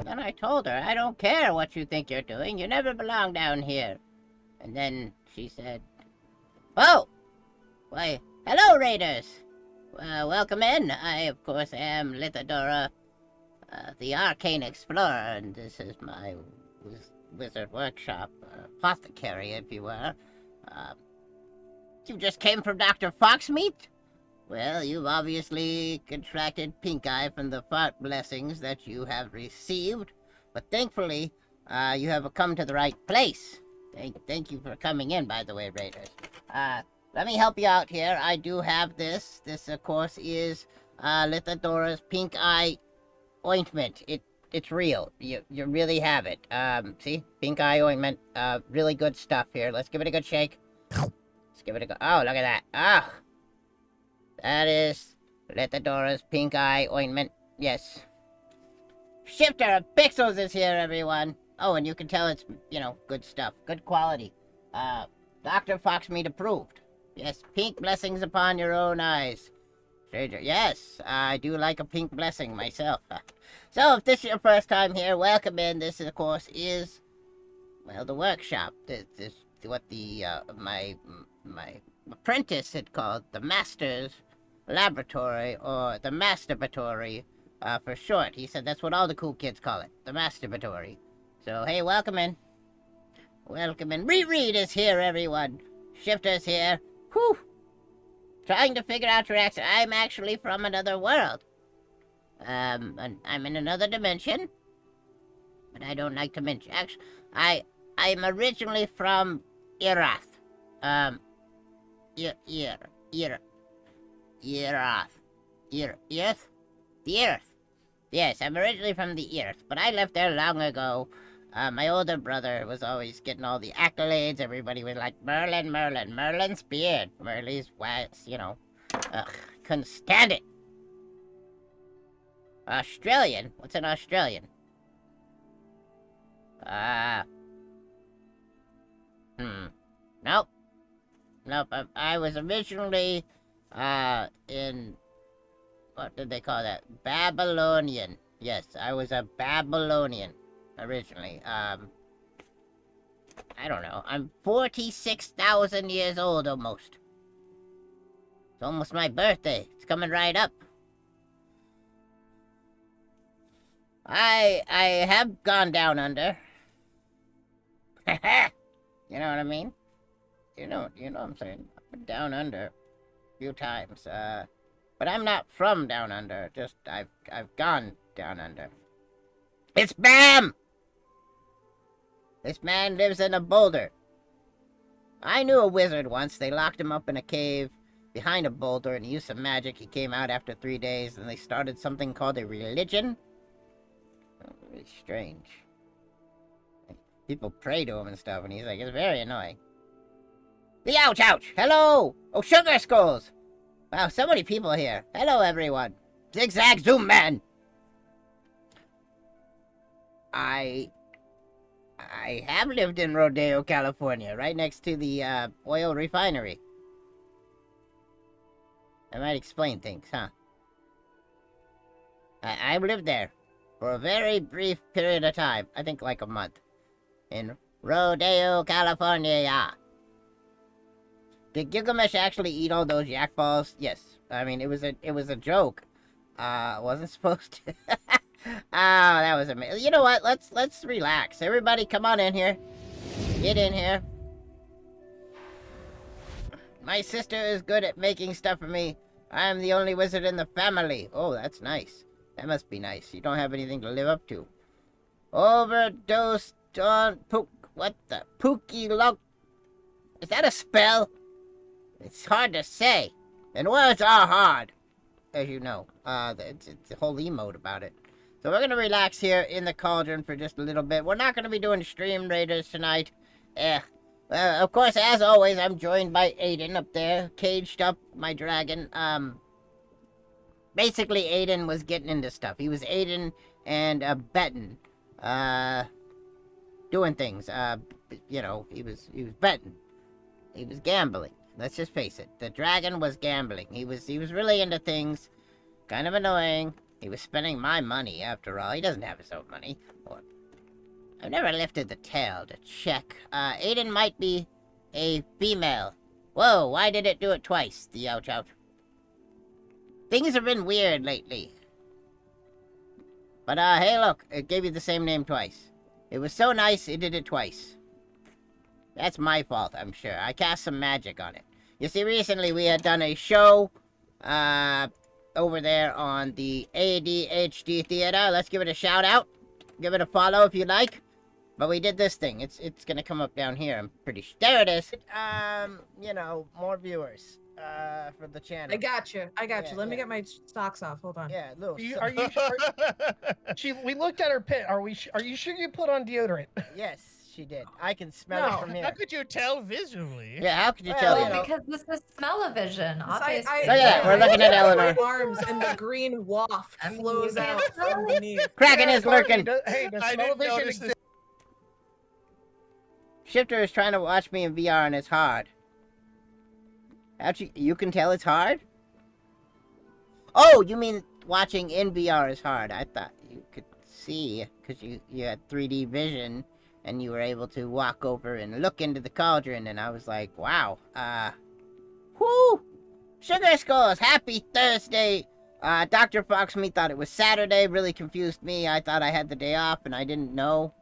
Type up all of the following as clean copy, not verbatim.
And I told her, I don't care what you think you're doing. You never belong down here. And then she said, oh, why, hello, Raiders. Welcome in. I, of course, am Lithadora. the Arcane Explorer, and this is my wizard workshop, apothecary, if you will. You just came from Dr. Foxmeat? Well, you've obviously contracted pink eye from the fart blessings that you have received, but thankfully, you have come to the right place. Thank you for coming in, by the way, Raiders. Let me help you out here. I do have this. This, of course, is Lithodora's pink eye ointment. It's real. You really have it. See? Pink eye ointment. Really good stuff here. Let's give it a good shake. Let's give it a go. Oh, look at that. Ah! That is Lithodora's pink eye ointment. Yes. Shifter of Pixels is here, everyone. Oh, and you can tell it's, good stuff. Good quality. Dr. Foxmeat approved. Yes, pink blessings upon your own eyes. Stranger, yes, I do like a pink blessing myself. So, if this is your first time here, welcome in. This, of course, is, well, the workshop. This is what my apprentice had called the Master's Laboratory, or the Masturbatory, for short. He said that's what all the cool kids call it, the Masturbatory. So, hey, welcome in. Welcome in. Reread is here, everyone. Shifter's here. Whew. Trying to figure out your accent. I'm actually from another world. And I'm in another dimension. But I don't like to mention. Actually, I'm originally from Irath. Irath. The Earth. Yes, I'm originally from the Earth, but I left there long ago. My older brother was always getting all the accolades. Everybody was like, Merlin, Merlin's beard. Merlin's wax, Ugh, couldn't stand it. Australian? What's an Australian? Nope. I was originally, in, what did they call that? Babylonian. Yes, I was a Babylonian originally. I don't know. I'm 46,000 years old almost. It's almost my birthday. It's coming right up. I have gone down under. You know what I mean? You know what I'm saying. I've been down under a few times. But I'm not from down under. Just I've gone down under. It's Bam! This man lives in a boulder. I knew a wizard once. They locked him up in a cave behind a boulder and he used some magic. He came out after 3 days and they started something called a religion. Oh, really strange. People pray to him and stuff and he's like, it's very annoying. The ouch! Hello! Oh, Sugar Skulls! Wow, so many people here. Hello, everyone. Zigzag Zoom Man! I have lived in Rodeo, California, right next to the oil refinery. That might explain things, huh? I lived there for a very brief period of time. I think like a month. In Rodeo, California. Did Gilgamesh actually eat all those yak balls? Yes. I mean, it was a joke. Wasn't supposed to. Oh, that was amazing. You know what? Let's relax. Everybody, come on in here. Get in here. My sister is good at making stuff for me. I am the only wizard in the family. Oh, that's nice. That must be nice. You don't have anything to live up to. Overdosed on what the Pookie Lock? Is that a spell? It's hard to say. And words are hard, as you know. It's a whole emote about it. So we're going to relax here in the cauldron for just a little bit. We're not going to be doing Stream Raiders tonight. Of course, as always, I'm joined by Aiden up there, caged up, my dragon. Basically, Aiden was getting into stuff. He was Aiden and betting. Doing things. He was betting. He was gambling. Let's just face it. The dragon was gambling. He was really into things. Kind of annoying. He was spending my money, after all. He doesn't have his own money. I've never lifted the tail to check. Aiden might be a female. Whoa, why did it do it twice? The ouch. Things have been weird lately. But, hey, look, it gave you the same name twice. It was so nice, it did it twice. That's my fault, I'm sure. I cast some magic on it. You see, recently we had done a show, over there on the ADHD Theater. Let's give it a shout out. Give it a follow if you like. But we did this thing. It's gonna come up down here. I'm pretty sure. There it is. You know, more viewers. For the channel. I got you. Let me get my socks off. Hold on. Yeah, little. Are you sure? We looked at her pit. Are you sure you put on deodorant? Yes, she did. I can smell it from here. How could you tell visually? Yeah, how could you tell? Well, because this is smell-o-vision, obviously. Look at that, we're looking at Eleanor. My arms and the green waft flows out from beneath. Kraken is lurking. Hey, does I didn't smell-o-vision notice exist? Shifter is trying to watch me in VR and it's hard. You can tell it's hard? Oh, you mean watching in VR is hard. I thought you could see, because you had 3D vision, and you were able to walk over and look into the cauldron, and I was like, wow. Whoo! Sugar Skulls, happy Thursday! Dr. Foxmeat thought it was Saturday, really confused me. I thought I had the day off, and I didn't know.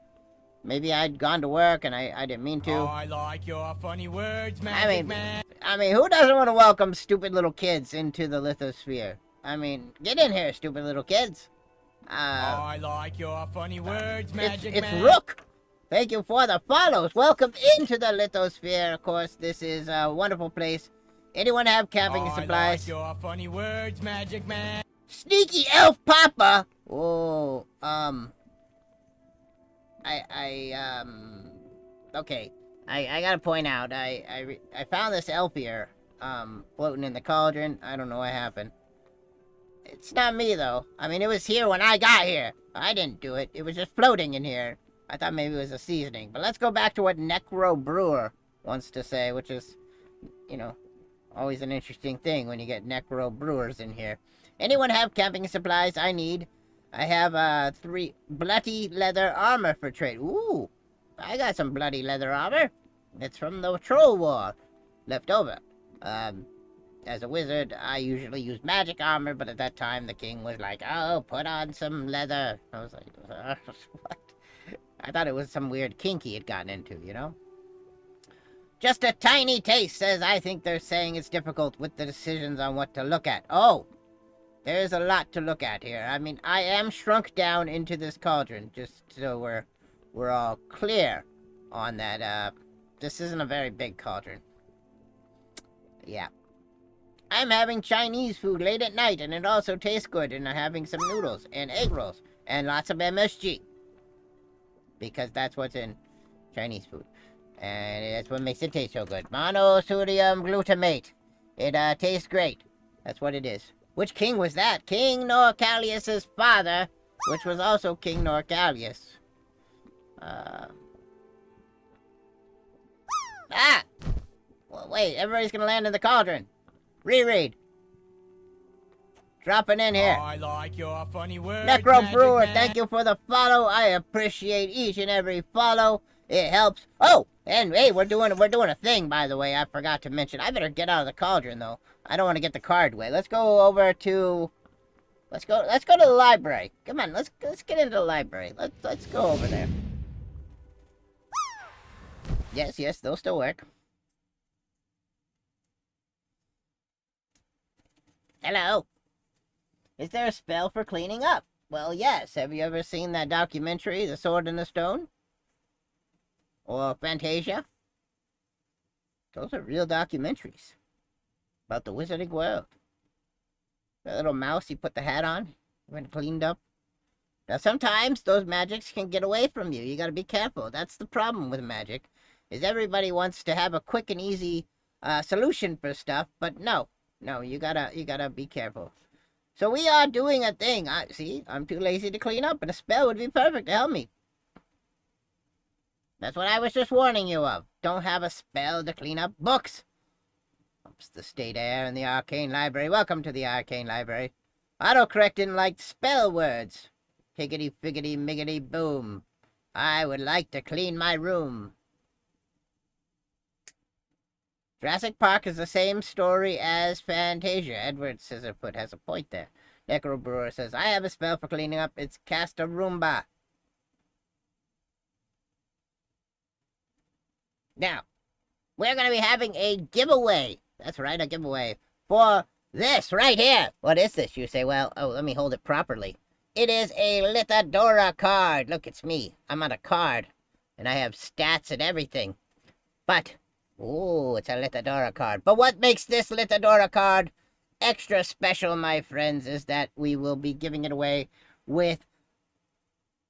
Maybe I'd gone to work and I didn't mean to. Oh, I like your funny words, Magic Man. I mean, who doesn't want to welcome stupid little kids into the lithosphere? I mean, get in here, stupid little kids. Oh, I like your funny words, Magic Man. It's Rook. Thank you for the follows. Welcome into the lithosphere. Of course, this is a wonderful place. Anyone have camping supplies? I like your funny words, Magic Man. Sneaky Elf Papa. Oh, okay. I gotta point out, I found this elf here, floating in the cauldron. I don't know what happened. It's not me, though. I mean, it was here when I got here. I didn't do it. It was just floating in here. I thought maybe it was a seasoning. But let's go back to what Necro Brewer wants to say, which is, you know, always an interesting thing when you get Necro Brewers in here. Anyone have camping supplies? I have 3 bloody leather armor for trade. Ooh, I got some bloody leather armor. It's from the Troll War, left over. As a wizard, I usually use magic armor, but at that time the king was like, oh, put on some leather. I was like, what? I thought it was some weird kink he had gotten into, you know? Just a tiny taste says I think they're saying it's difficult with the decisions on what to look at. Oh, there's a lot to look at here. I mean, I am shrunk down into this cauldron, just so we're all clear on that. This isn't a very big cauldron. Yeah. I'm having Chinese food late at night, and it also tastes good, and I'm having some noodles and egg rolls and lots of MSG. Because that's what's in Chinese food. And that's what makes it taste so good. Monosodium glutamate. It tastes great. That's what it is. Which king was that? King Norcalius's father, which was also King Norcalius. Well, wait, everybody's gonna land in the cauldron. Reread. Dropping in here. Oh, I like your funny words, Necro Brewer, Magic Man. thank you for the follow. I appreciate each and every follow. It helps. Oh, and hey, we're doing a thing, by the way. I forgot to mention. I better get out of the cauldron though. I don't want to get the card wet. Let's go over to. Let's go to the library. Come on, let's get into the library. Let's go over there. Yes, they'll still work. Hello. Is there a spell for cleaning up? Well, yes. Have you ever seen that documentary, The Sword and the Stone? Or Fantasia? Those are real documentaries about the wizarding world. That little mouse you put the hat on when it cleaned up. Now, sometimes those magics can get away from you. You gotta be careful. That's the problem with magic, is everybody wants to have a quick and easy solution for stuff, but no, you gotta be careful. So we are doing a thing. See, I'm too lazy to clean up, and a spell would be perfect to help me. That's what I was just warning you of. Don't have a spell to clean up books. Ups the state air in the arcane library. Welcome to the arcane library. Autocorrect didn't like spell words. Higgity figgity miggity boom. I would like to clean my room. Jurassic Park is the same story as Fantasia. Edward Scissorfoot has a point there. Necrobrewer says, I have a spell for cleaning up. It's Cast a Roomba. Now, we're going to be having a giveaway. That's right, a giveaway for this right here. What is this? You say, well, oh, let me hold it properly. It is a Lithadora card. Look, it's me. I'm on a card. And I have stats and everything. But, ooh, it's a Lithadora card. But what makes this Lithadora card extra special, my friends, is that we will be giving it away with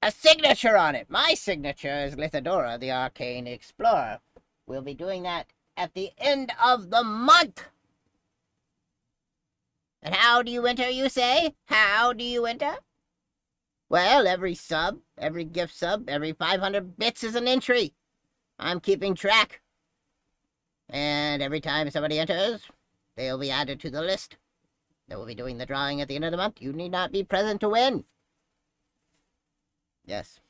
a signature on it. My signature is Lithadora, the Arcane Explorer. We'll be doing that at the end of the month. And how do you enter, you say? How do you enter? Well, every sub, every gift sub, every 500 bits is an entry. I'm keeping track. And every time somebody enters, they'll be added to the list. They will be doing the drawing at the end of the month. You need not be present to win. Yes.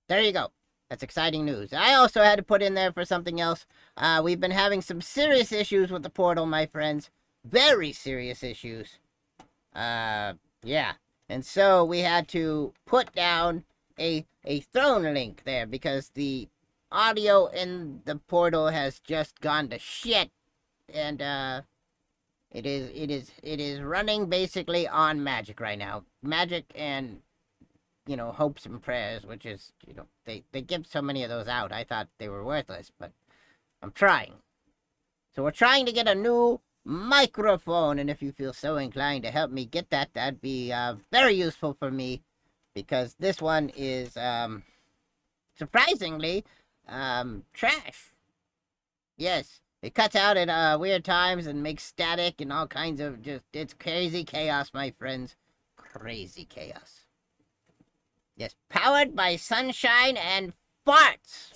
There you go. That's exciting news. I also had to put in there for something else. We've been having some serious issues with the portal, my friends. Very serious issues. Yeah. And so we had to put down a throne link there because the audio in the portal has just gone to shit. And it is running basically on magic right now. Magic and, you know, hopes and prayers, which is, you know, they give so many of those out. I thought they were worthless, but I'm trying. So we're trying to get a new microphone, and if you feel so inclined to help me get that, that'd be very useful for me, because this one is surprisingly trash. Yes, it cuts out at weird times and makes static and all kinds of it's crazy chaos, my friends. Crazy chaos. Yes, powered by sunshine and farts.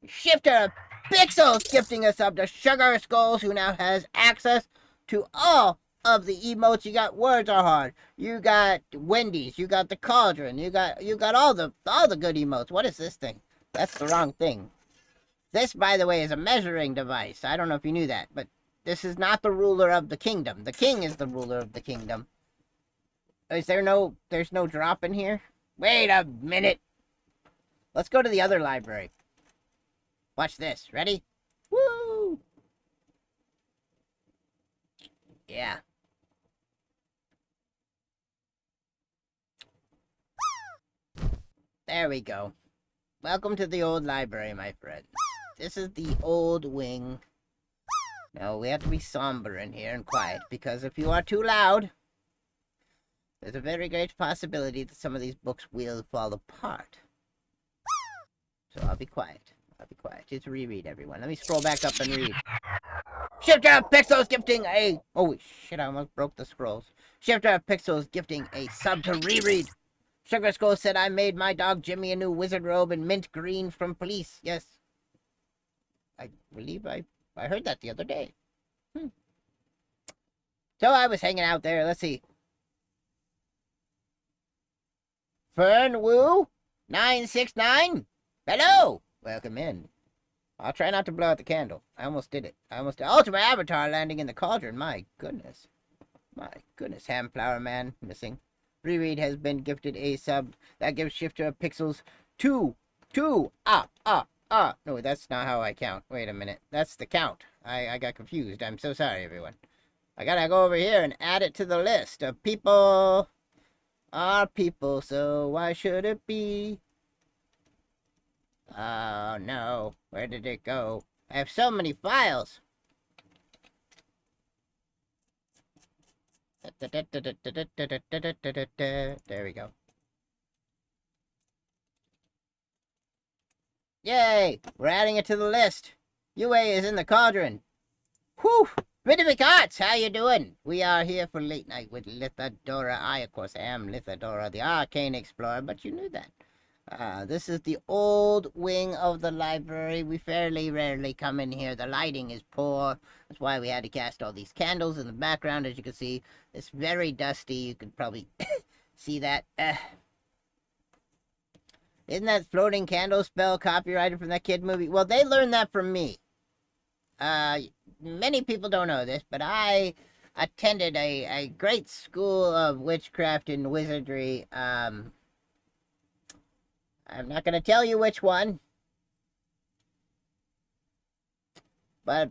Shifter of Pixels gifting us up to Sugar Skulls, who now has access to all of the emotes. You got Words Are Hard, you got Wendy's, you got the Cauldron, you got all the good emotes. What is this thing? That's the wrong thing. This, by the way, is a measuring device. I don't know if you knew that, but this is not the ruler of the kingdom. The king is the ruler of the kingdom. There's no drop in here? Wait a minute. Let's go to the other library. Watch this. Ready? Woo! Yeah. There we go. Welcome to the old library, my friends. This is the old wing. Now, we have to be somber in here and quiet, because if you are too loud, there's a very great possibility that some of these books will fall apart. So I'll be quiet. I'll be quiet. Just reread, everyone. Let me scroll back up and read. Shifter of Pixels gifting a... Oh, shit, I almost broke the scrolls. Shifter of Pixels gifting a sub to reread. Sugar Skull said, I made my dog Jimmy a new wizard robe in mint green from police. Yes. I believe I heard that the other day. So I was hanging out there. Let's see. Fern Wu 969. Hello. Welcome in. I'll try not to blow out the candle. I almost did it. Ultimate Avatar landing in the cauldron. My goodness. My goodness. Hamflower Man missing. Reread has been gifted a sub. That gives Shifter of Pixels 2. No, that's not how I count. Wait a minute. That's the count. I got confused. I'm so sorry, everyone. I gotta go over here and add it to the list of people. Are people, so why should it be? Oh, no. Where did it go? I have so many files. There we go. Yay! We're adding it to the list. UA is in the cauldron. Whew! Rhythmic Arts, how you doing? We are here for Late Night with Lithadora. I, of course, am Lithadora, the Arcane Explorer, but you knew that. This is the old wing of the library. We fairly rarely come in here. The lighting is poor. That's why we had to cast all these candles in the background. As you can see, it's very dusty. You could probably see that. Isn't that floating candle spell copyrighted from that kid movie? Well, they learned that from me. Many people don't know this, but I attended a great school of witchcraft and wizardry. I'm not gonna tell you which one, but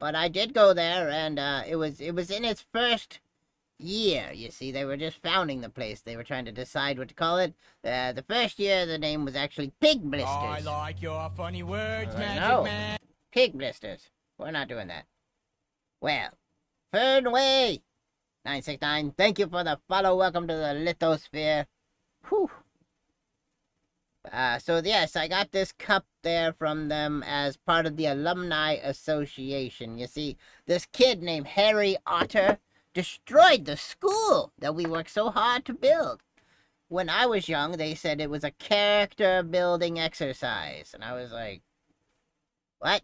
I did go there, and it was in its first year. You see, they were just founding the place. They were trying to decide what to call it. The first year, the name was actually Pig Blisters. I like your funny words, Magic No. Man. Pig Blisters. We're not doing that. Well, Fernway 969, thank you for the follow. Welcome to the lithosphere. Whew. So yes, I got this cup there from them as part of the alumni association. You see, this kid named Harry Otter destroyed the school that we worked so hard to build. When I was young, they said it was a character building exercise, and I was like, what?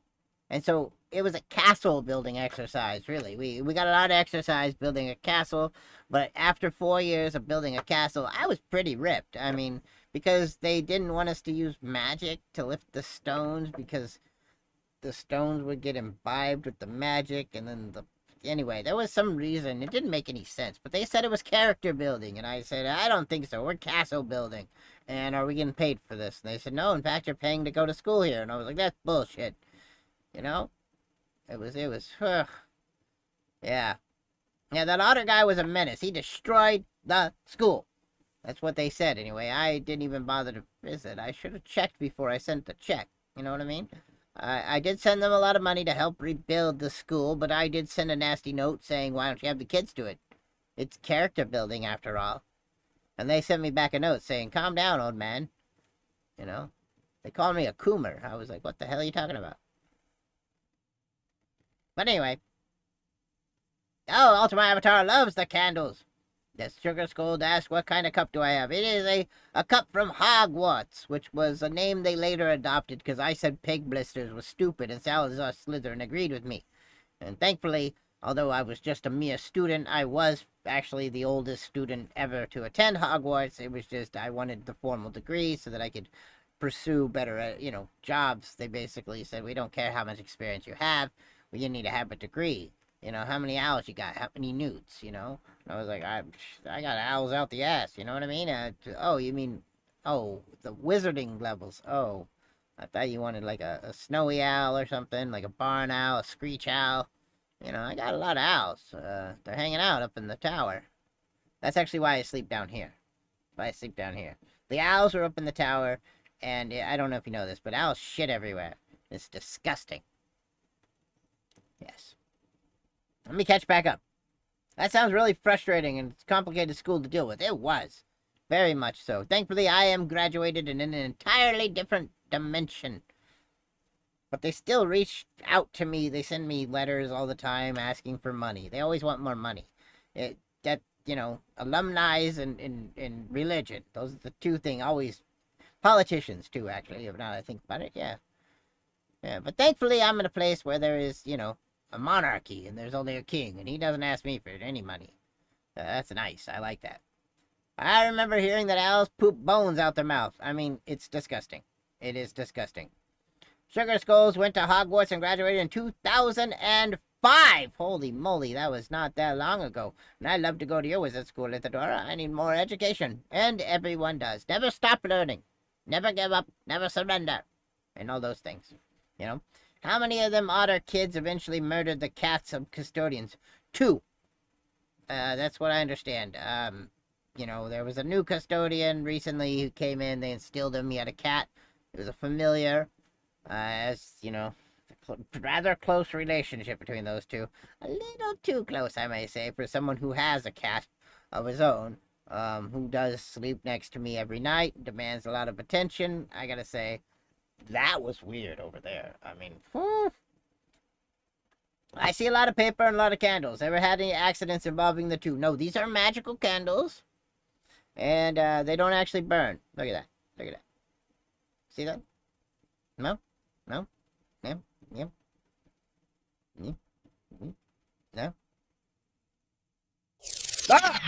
And so it was a castle building exercise, really. We got a lot of exercise building a castle, but after 4 years of building a castle, I was pretty ripped. I mean, because they didn't want us to use magic to lift the stones, because the stones would get imbibed with the magic, and then anyway, there was some reason. It didn't make any sense, but they said it was character building, and I said, I don't think so. We're castle building, and are we getting paid for this? And they said, no, in fact, you're paying to go to school here. And I was like, that's bullshit. You know? It was, yeah. Yeah, that Otter guy was a menace. He destroyed the school. That's what they said, anyway. I didn't even bother to visit. I should have checked before I sent the check. You know what I mean? I did send them a lot of money to help rebuild the school, but I did send a nasty note saying, why don't you have the kids do it? It's character building, after all. And they sent me back a note saying, calm down, old man. You know? They called me a coomer. I was like, what the hell are you talking about? But anyway. Oh, Ultima Avatar loves the candles. Yes, Sugar Scold asked, what kind of cup do I have? It is a cup from Hogwarts, which was a name they later adopted because I said Pig Blisters was stupid, and Salazar Slytherin agreed with me. And thankfully, although I was just a mere student, I was actually the oldest student ever to attend Hogwarts. It was just I wanted the formal degree so that I could pursue better, jobs. They basically said, we don't care how much experience you have. You need to have a degree. How many owls you got? How many newts, And I was like, I got owls out the ass, you know what I mean? Oh, you mean, the wizarding levels. Oh, I thought you wanted like a snowy owl or something, like a barn owl, a screech owl. I got a lot of owls. They're hanging out up in the tower. That's actually why I sleep down here. The owls are up in the tower, and I don't know if you know this, but owls shit everywhere. It's disgusting. Yes. Let me catch back up. That sounds really frustrating, and it's a complicated school to deal with. It was. Very much so. Thankfully, I am graduated in an entirely different dimension. But they still reach out to me. They send me letters all the time asking for money. They always want more money. Alumni and religion. Those are the two things. Always. Politicians, too, actually, if now I think about it. Yeah. Yeah, but thankfully, I'm in a place where there is, a monarchy, and there's only a king, and he doesn't ask me for any money. That's nice. I like that. I remember hearing that owls poop bones out their mouth. I mean, it's disgusting. It is disgusting. Sugar Skulls went to Hogwarts and graduated in 2005. Holy moly, that was not that long ago. And I'd love to go to your wizard school, Ithadora. I need more education. And everyone does. Never stop learning. Never give up. Never surrender. And all those things. How many of them Otter kids eventually murdered the cats of custodians? 2. That's what I understand. There was a new custodian recently who came in. They instilled him. He had a cat. It was a familiar. Rather close relationship between those two. A little too close, I may say, for someone who has a cat of his own, who does sleep next to me every night, demands a lot of attention. I gotta say, that was weird over there. I mean, I see a lot of paper and a lot of candles. Ever had any accidents involving the two? No, these are magical candles. And they don't actually burn. Look at that. Look at that. See that? No? No? Yeah? Yeah? Yeah? No? Ah!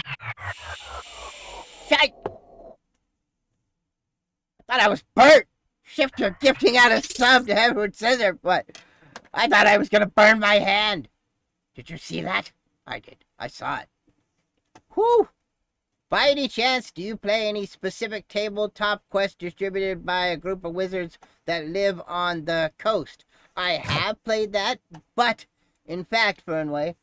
Shite! I thought I was burnt! Shift your gifting out of sub to Edward Scissor, but I thought I was gonna burn my hand. Did you see that? I did. I saw it. Whew! By any chance, do you play any specific tabletop quest distributed by a group of wizards that live on the coast? I have played that, but, in fact, Fernway,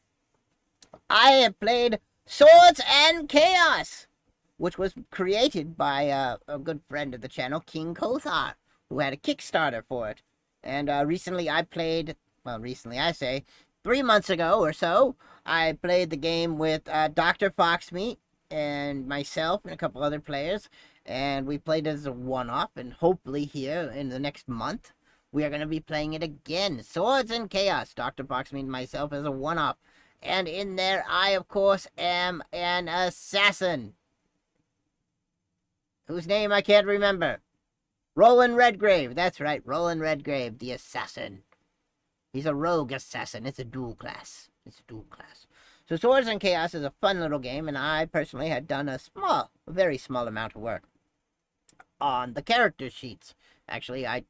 I have played Swords and Chaos, which was created by a good friend of the channel, King Kothar, who had a Kickstarter for it. And recently I played, well, recently I say, 3 months ago or so, I played the game with Dr. Foxmeat and myself and a couple other players, and we played it as a one-off, and hopefully here in the next month, we are going to be playing it again. Swords and Chaos, Dr. Foxmeat and myself as a one-off. And in there, I, of course, am an assassin, whose name I can't remember. Roland Redgrave, that's right, Roland Redgrave, the assassin. He's a rogue assassin. It's a dual class. So Swords and Chaos is a fun little game, and I personally had done a very small amount of work on the character sheets. Actually, I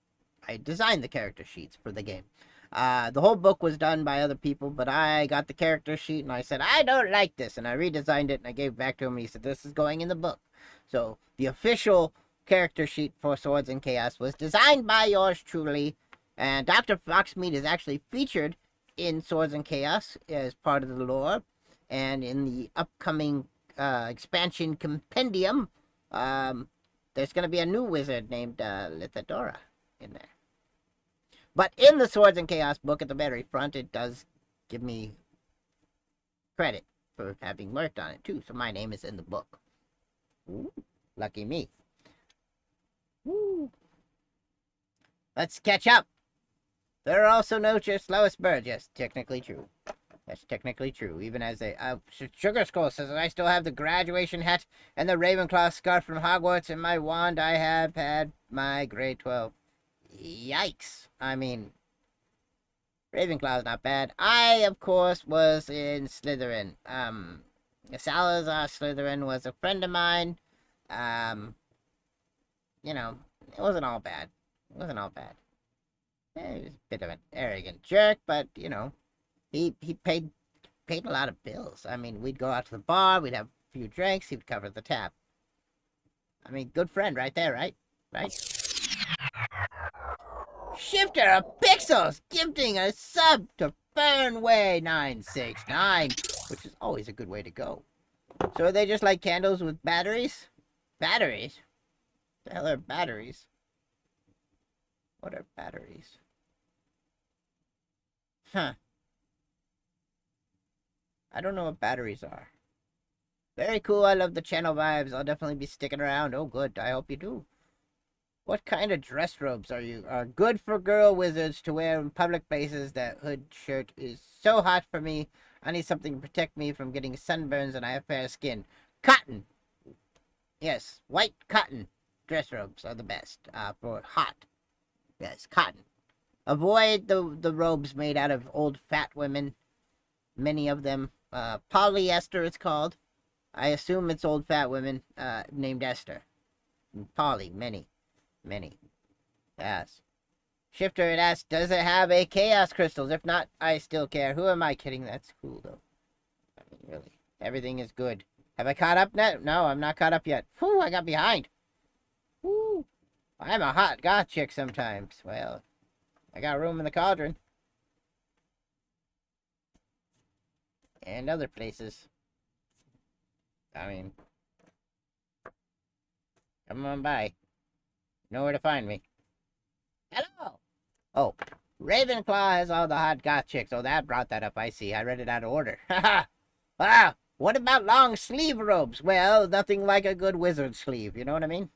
designed the character sheets for the game. The whole book was done by other people, but I got the character sheet, and I said, I don't like this, and I redesigned it, and I gave it back to him, and he said, this is going in the book. So the official character sheet for Swords and Chaos was designed by yours truly, and Dr. Foxmeat is actually featured in Swords and Chaos as part of the lore, and in the upcoming expansion compendium, there's going to be a new wizard named Lithadora in there. But in the Swords and Chaos book at the very front, it does give me credit for having worked on it too, so my name is in the book. Ooh, lucky me. Ooh. Let's catch up. There are also no slowest birds. Yes, technically true. That's technically true. Even as Sugar Skull says that I still have the graduation hat and the Ravenclaw scarf from Hogwarts and my wand. I have had my grade 12. Yikes. I mean, Ravenclaw's not bad. I, of course, was in Slytherin. Salazar Slytherin was a friend of mine. You know, it wasn't all bad. He was a bit of an arrogant jerk, but, you know, he paid a lot of bills. I mean, we'd go out to the bar, we'd have a few drinks, he'd cover the tab. I mean, good friend right there, right? Right? Shifter of Pixels gifting a sub to Fernway969, which is always a good way to go. So are they just like candles with batteries? Batteries? What the hell are batteries? What are batteries? Huh. I don't know what batteries are. Very cool. I love the channel vibes. I'll definitely be sticking around. Oh, good. I hope you do. What kind of dress robes are good for girl wizards to wear in public places? That hood shirt is so hot for me. I need something to protect me from getting sunburns, and I have fair skin. Cotton. Yes, white cotton dress robes are the best for hot. Yes, cotton. Avoid the robes made out of old fat women. Many of them. Polyester it's called. I assume it's old fat women named Esther. Poly, many. Yes. Shifter had asked, does it have a chaos crystals? If not, I still care. Who am I kidding? That's cool, though. I mean, really. Everything is good. Have I caught up now? No, I'm not caught up yet. Whew, I got behind. Whew. I'm a hot goth chick sometimes. Well, I got room in the cauldron. And other places. I mean, come on by. You know where to find me. Hello! Oh, Ravenclaw has all the hot goth chicks. Oh, that brought that up, I see. I read it out of order. Haha! Wow! What about long sleeve robes? Well, nothing like a good wizard sleeve, you know what I mean?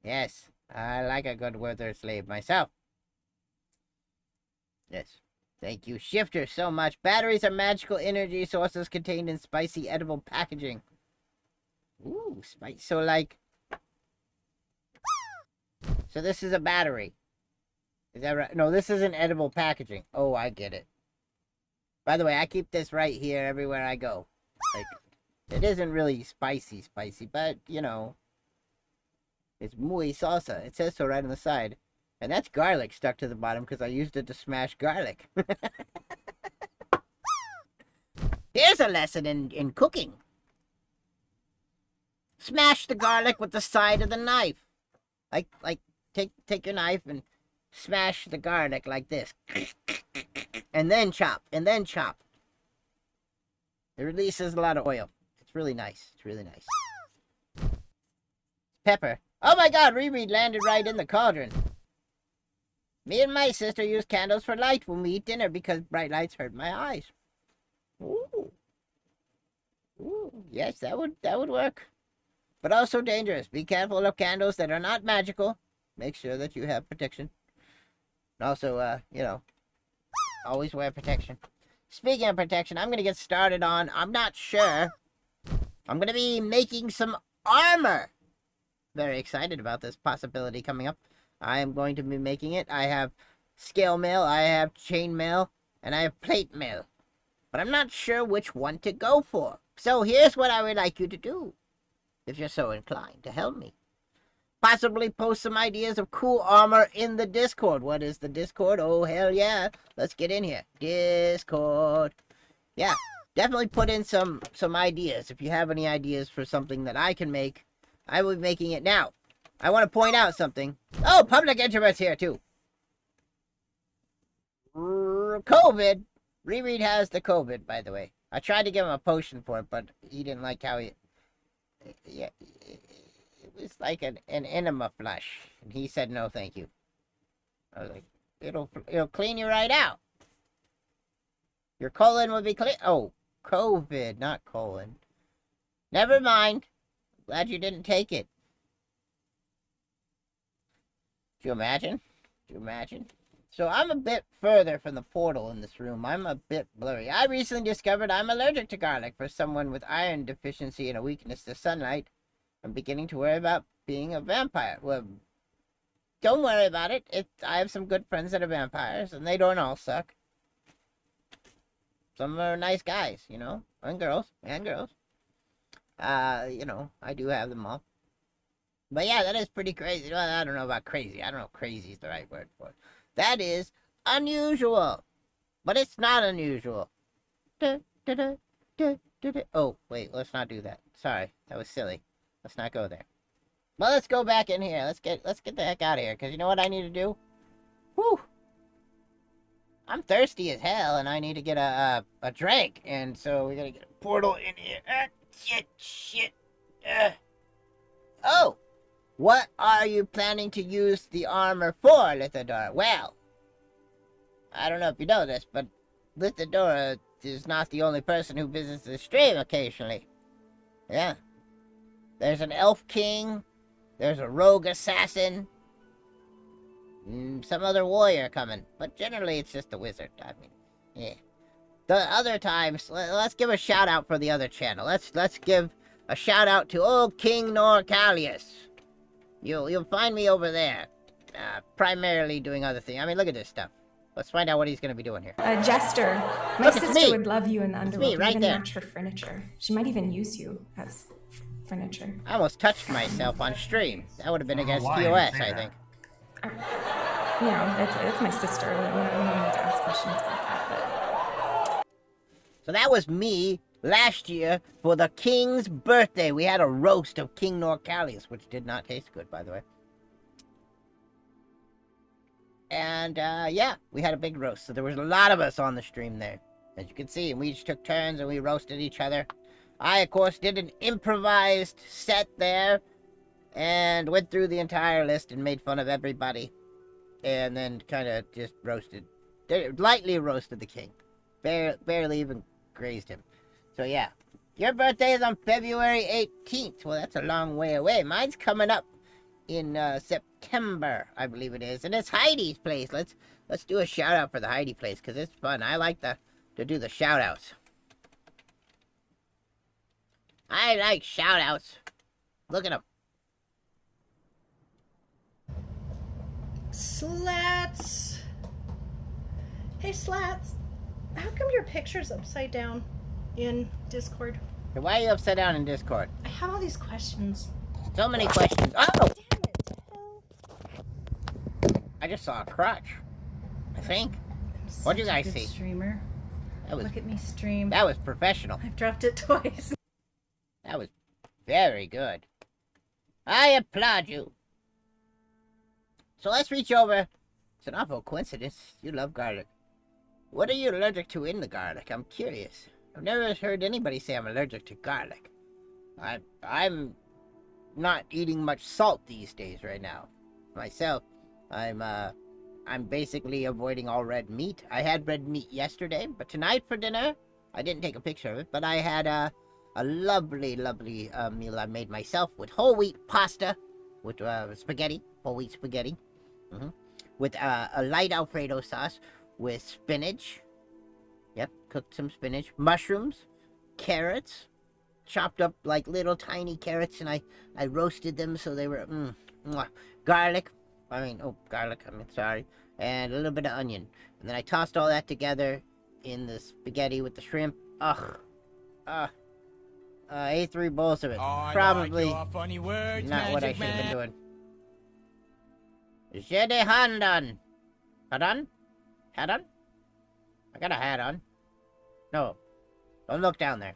Yes, I like a good wizard sleeve myself. Yes. Thank you, Shifter, so much. Batteries are magical energy sources contained in spicy edible packaging. Ooh, spice. So, like... So this is a battery. Is that right? No, this isn't edible packaging. Oh, I get it. By the way, I keep this right here everywhere I go. Like, it isn't really spicy, but, you know... It's muy salsa. It says so right on the side. And that's garlic stuck to the bottom because I used it to smash garlic. Here's a lesson in cooking. Smash the garlic with the side of the knife. Like take your knife and smash the garlic like this. And then chop, and then chop. It releases a lot of oil. It's really nice. It's really nice. Pepper. Oh my god, Riri landed right in the cauldron. Me and my sister use candles for light when we eat dinner because bright lights hurt my eyes. Ooh. Ooh, yes, that would work. But also dangerous. Be careful of candles that are not magical. Make sure that you have protection. And also, you know, always wear protection. Speaking of protection, I'm going to get started on, I'm not sure. I'm going to be making some armor. Very excited about this possibility coming up. I am going to be making it. I have scale mail, I have chain mail, and I have plate mail. But I'm not sure which one to go for. So here's what I would like you to do, if you're so inclined to help me. Possibly post some ideas of cool armor in the Discord. What is the Discord? Oh, hell yeah. Let's get in here. Discord. Yeah, definitely put in some ideas. If you have any ideas for something that I can make, I will be making it now. I want to point out something. Oh, Public Introvert's here, too. COVID. Reread has the COVID, by the way. I tried to give him a potion for it, but he didn't like how he... Yeah, it was like an enema flush. And he said, no, thank you. I was like, it'll clean you right out. Your colon will be clean. Oh, COVID, not colon. Never mind. Glad you didn't take it. Do you imagine? Do you imagine? So I'm a bit further from the portal in this room. I'm a bit blurry. I recently discovered I'm allergic to garlic. For someone with iron deficiency and a weakness to sunlight, I'm beginning to worry about being a vampire. Well, don't worry about it. I have some good friends that are vampires, and they don't all suck. Some are nice guys, you know, and girls. You know, I do have them all. But yeah, that is pretty crazy. Well, I don't know about crazy. I don't know if crazy is the right word for it. That is unusual. But it's not unusual. Oh, wait, let's not do that. Sorry, that was silly. Let's not go there. Well, let's go back in here. Let's get the heck out of here, because you know what I need to do? Whew. I'm thirsty as hell, and I need to get a drink. And so we gotta get a portal in here. Shit. Oh! What are you planning to use the armor for, Lithadora? Well, I don't know if you know this, but Lithadora is not the only person who visits the stream occasionally. Yeah. There's an elf king, there's a rogue assassin, some other warrior coming, but generally it's just a wizard. I mean, yeah. The other times, let's give a shout out for the other channel. Let's give a shout out to old King Norcalius. You'll find me over there, primarily doing other things. I mean, look at this stuff. Let's find out what he's going to be doing here. Jester, my Look, sister would love you in the underworld. me, right even there. match her furniture. She might even use you as furniture. I almost touched myself on stream. That would have been against TOS, I think. You know, it's my sister. We don't need to ask questions about that. But... So that was me last year for the king's birthday. We had a roast of King Norcalius, which did not taste good, by the way. And, yeah, we had a big roast. So there was a lot of us on the stream there, as you can see. And we each took turns and we roasted each other. I, of course, did an improvised set there and went through the entire list and made fun of everybody. And then kind of just lightly roasted the king. Barely even grazed him. So, yeah. Your birthday is on February 18th. Well, that's a long way away. Mine's coming up in September, I believe it is. And it's Heidi's place. Let's do a shout-out for the Heidi place, because it's fun. I like to do the shout-outs. I like shout-outs. Look at them. Slats. Hey, Slats. How come your picture's upside down in Discord? So why are you upside down in Discord? I have all these questions. So many questions. Oh! Damn it. I just saw a crotch. I think. I'm What'd you such a guys good see? Streamer. That was Look at me stream. that was professional. I've dropped it twice. That was very good. I applaud you. So let's reach over. It's an awful coincidence. You love garlic. What are you allergic to in the garlic? I'm curious. I've never heard anybody say I'm allergic to garlic. I'm not eating much salt these days right now. Myself, I'm basically avoiding all red meat. I had red meat yesterday, but tonight for dinner, I didn't take a picture of it, but I had a lovely meal I made myself with whole wheat pasta, with spaghetti, whole wheat spaghetti, with a light Alfredo sauce, with spinach. Yep, cooked some spinach, mushrooms, carrots, chopped up like little tiny carrots, and I roasted them so they were garlic. Sorry, and a little bit of onion, and then I tossed all that together in the spaghetti with the shrimp. I ate 3 bowls of it. I Probably like your funny words, not what I Magic should have been Man. doing. Jede Handan. Hadan? Hadan? I got a hat on. No. Don't look down there.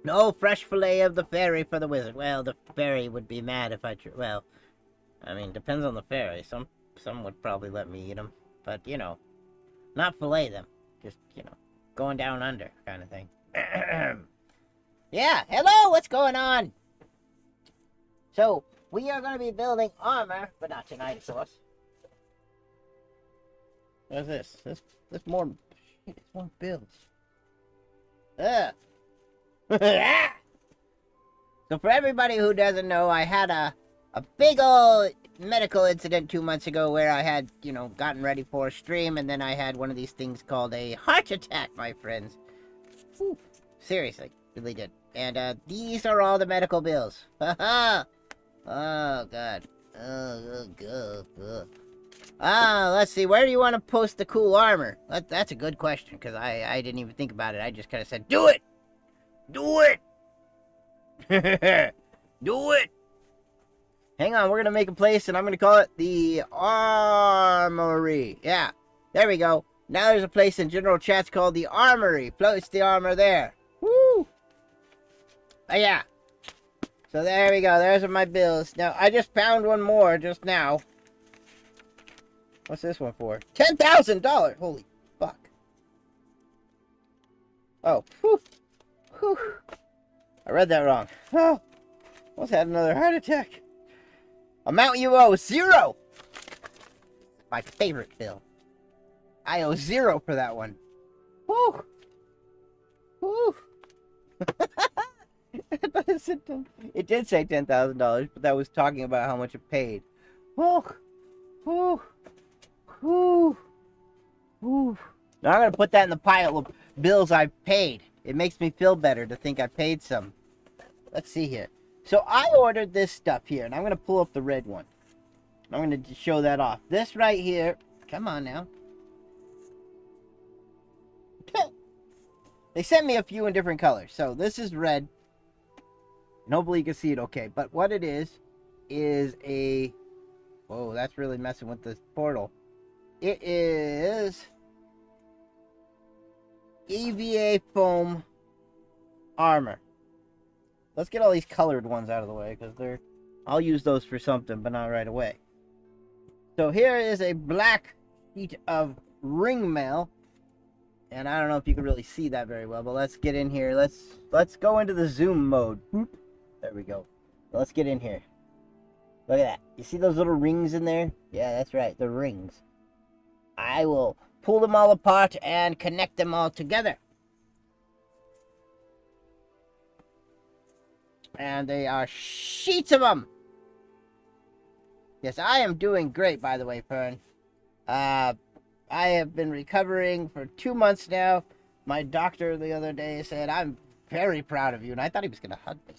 No fresh fillet of the fairy for the wizard. Well, the fairy would be mad if I... Well, I mean, depends on the fairy. Some would probably let me eat them. But, you know, not fillet them. Just, you know, going down under kind of thing. Yeah, hello, what's going on? So, we are going to be building armor, but not tonight, of course. What's this? This more... Shit, it's more bills. Ugh. So for everybody who doesn't know, I had a big old medical incident 2 months ago where I had, you know, gotten ready for a stream, and then I had one of these things called a heart attack, my friends. Whew. Seriously, really did. And these are all the medical bills. Oh god. Oh god. Let's see. Where do you want to post the cool armor? That's a good question, because I didn't even think about it. I just kind of said, do it! Do it! Do it! Hang on, we're going to make a place, and I'm going to call it the Armory. Yeah, there we go. Now there's a place in general chats called the Armory. Place the armor there. Woo! Oh, yeah. So there we go. There's my bills. Now, I just found one more just now. What's this one for? $10,000! Holy fuck. Oh, whew. Whew. I read that wrong. Oh, almost had another heart attack. Amount you owe, 0! My favorite bill. I owe 0 for that one. Woo! Woo! It did say $10,000, but that was talking about how much it paid. Woo! Woo! Woo! Woo! Now I'm gonna put that in the pile of bills I've paid. It makes me feel better to think I paid some. Let's see here. So I ordered this stuff here, and I'm gonna pull up the red one. I'm gonna show that off. This right here. Come on now. They sent me a few in different colors. So this is red. And hopefully you can see it okay. But what it is a... Whoa, that's really messing with this portal. It is EVA foam armor. Let's get all these colored ones out of the way, because I'll use those for something, but not right away. So here is a black sheet of ring mail. And I don't know if you can really see that very well, but let's get in here. Let's go into the zoom mode. Boop. There we go. Let's get in here. Look at that. You see those little rings in there? Yeah, that's right. The rings. I will pull them all apart and connect them all together. And they are sheets of them. Yes, I am doing great, by the way, Fern. I have been recovering for 2 months now. My doctor the other day said, I'm very proud of you. And I thought he was going to hug me.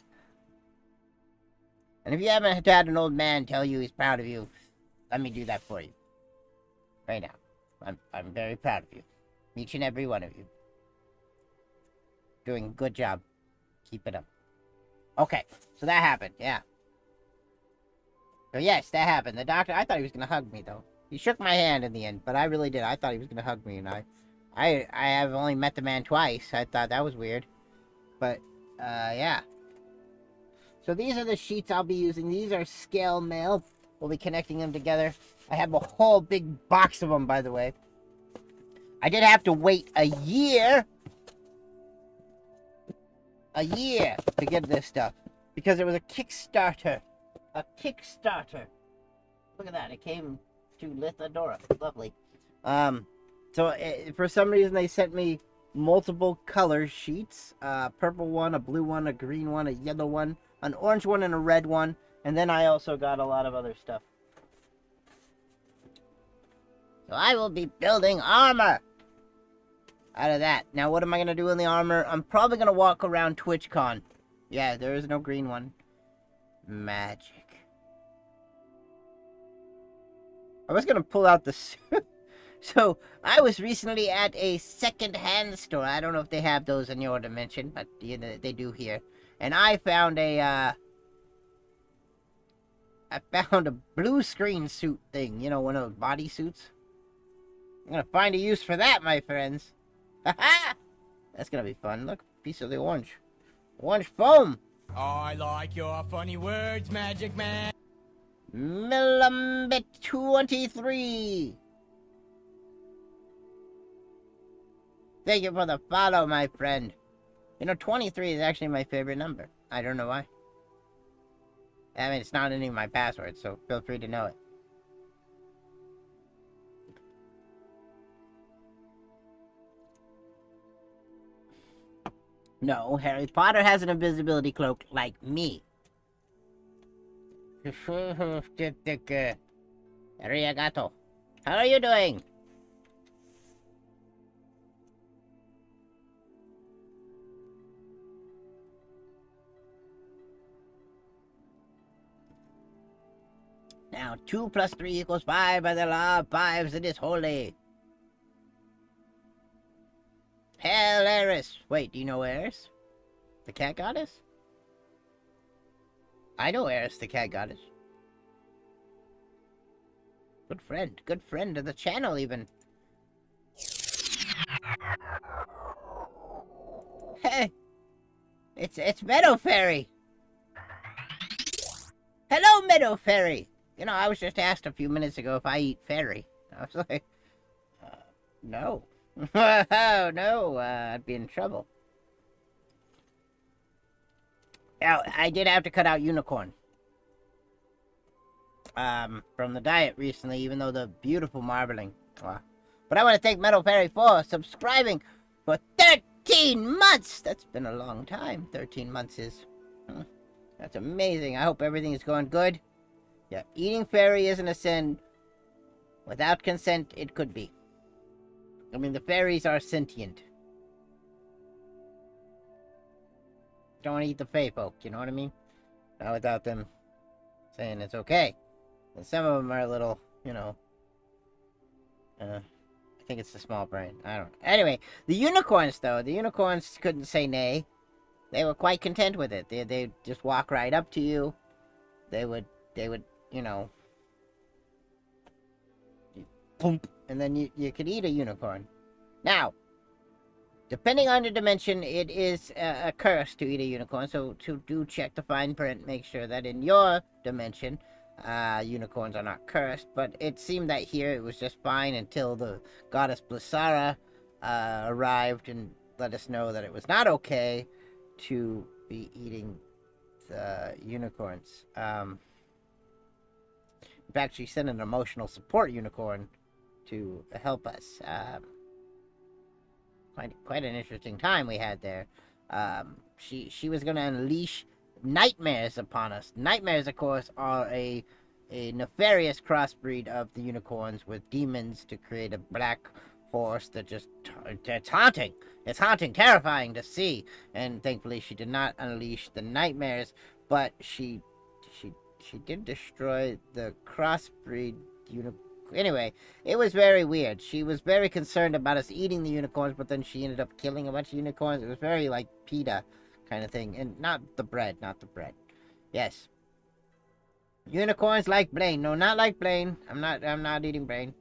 And if you haven't had an old man tell you he's proud of you, let me do that for you. Right now. I'm very proud of you. Each and every one of you. Doing a good job. Keep it up. Okay, so that happened, yeah. So yes, that happened. The doctor, I thought he was gonna hug me though. He shook my hand in the end, but I really did. I thought he was gonna hug me, and I have only met the man twice. I thought that was weird, but yeah. So these are the sheets I'll be using. These are scale mail. We'll be connecting them together. I have a whole big box of them, by the way. I did have to wait a year to get this stuff because it was a Kickstarter. A Kickstarter. Look at that. It came to Lithadora. Lovely. So for some reason they sent me multiple color sheets. Purple one, a blue one, a green one, a yellow one, an orange one, and a red one. And then I also got a lot of other stuff. So I will be building armor out of that. Now, what am I going to do in the armor? I'm probably going to walk around TwitchCon. Yeah, there is no green one. Magic. I was going to pull out the suit. So, I was recently at a second-hand store. I don't know if they have those in your dimension, but you know, they do here. And I found I found a blue screen suit thing. You know, one of those body suits. I'm going to find a use for that, my friends. That's going to be fun. Look, piece of the orange. Orange foam. I like your funny words, Magic Man. Millambit 23. Thank you for the follow, my friend. You know, 23 is actually my favorite number. I don't know why. I mean, it's not any of my passwords, so feel free to know it. No, Harry Potter has an invisibility cloak like me. Arigato. How are you doing? Now, 2 plus 3 equals 5 by the law of fives. It is holy. Hail Eris. Wait, do you know Eris? The cat goddess? I know Eris, the cat goddess. Good friend of the channel, even. Hey, it's Meadow Fairy. Hello, Meadow Fairy. You know, I was just asked a few minutes ago if I eat fairy. I was like, no. Oh, no, I'd be in trouble. Now, I did have to cut out unicorn. From the diet recently, even though the beautiful marbling. But I want to thank Meadow Fairy for subscribing for 13 months. That's been a long time. 13 months is. That's amazing. I hope everything is going good. Yeah, eating fairy isn't a sin. Without consent, it could be. I mean, the fairies are sentient. Don't eat the fae folk, you know what I mean? Not without them saying it's okay. And some of them are a little, you know... I think it's the small brain. I don't know. Anyway, the unicorns, though. The unicorns couldn't say nay. They were quite content with it. They'd just walk right up to you. They would, you know... Boom. And then you could eat a unicorn. Now, depending on the dimension, it is a curse to eat a unicorn. So do check the fine print. Make sure that in your dimension, unicorns are not cursed. But it seemed that here it was just fine until the goddess Blissara arrived and let us know that it was not okay to be eating the unicorns. In fact, she sent an emotional support unicorn to help us. Quite an interesting time we had there. She was going to unleash nightmares upon us. Nightmares, of course, are a nefarious crossbreed of the unicorns with demons to create a black force that just... It's haunting. It's haunting, terrifying to see. And thankfully she did not unleash the nightmares, but she did destroy the crossbreed unicorn. Anyway, it was very weird. She was very concerned about us eating the unicorns, but then she ended up killing a bunch of unicorns. It was very, like, PETA kind of thing. And not the bread. Yes. Unicorns like Blaine. No, not like Blaine. I'm not eating Blaine.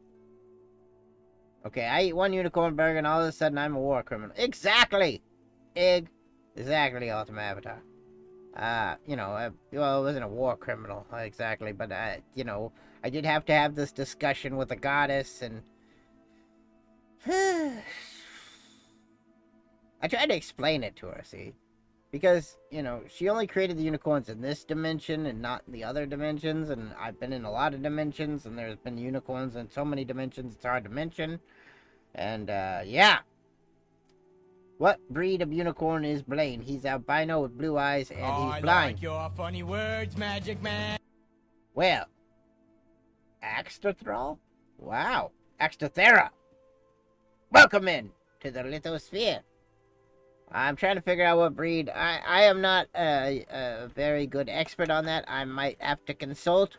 Okay, I eat one unicorn burger and all of a sudden I'm a war criminal. Exactly! Exactly, Ultimate Avatar. Well, it wasn't a war criminal, exactly, but, you know, I did have to have this discussion with the goddess, and... I tried to explain it to her, see? Because, you know, she only created the unicorns in this dimension and not in the other dimensions, and I've been in a lot of dimensions, and there's been unicorns in so many dimensions it's hard to mention. And, yeah. What breed of unicorn is Blaine? He's albino with blue eyes, and he's blind. I like your funny words, Magic Man. Well, Axtothrall? Wow, Axtothera. Welcome in to the lithosphere. I'm trying to figure out what breed. I am not a very good expert on that. I might have to consult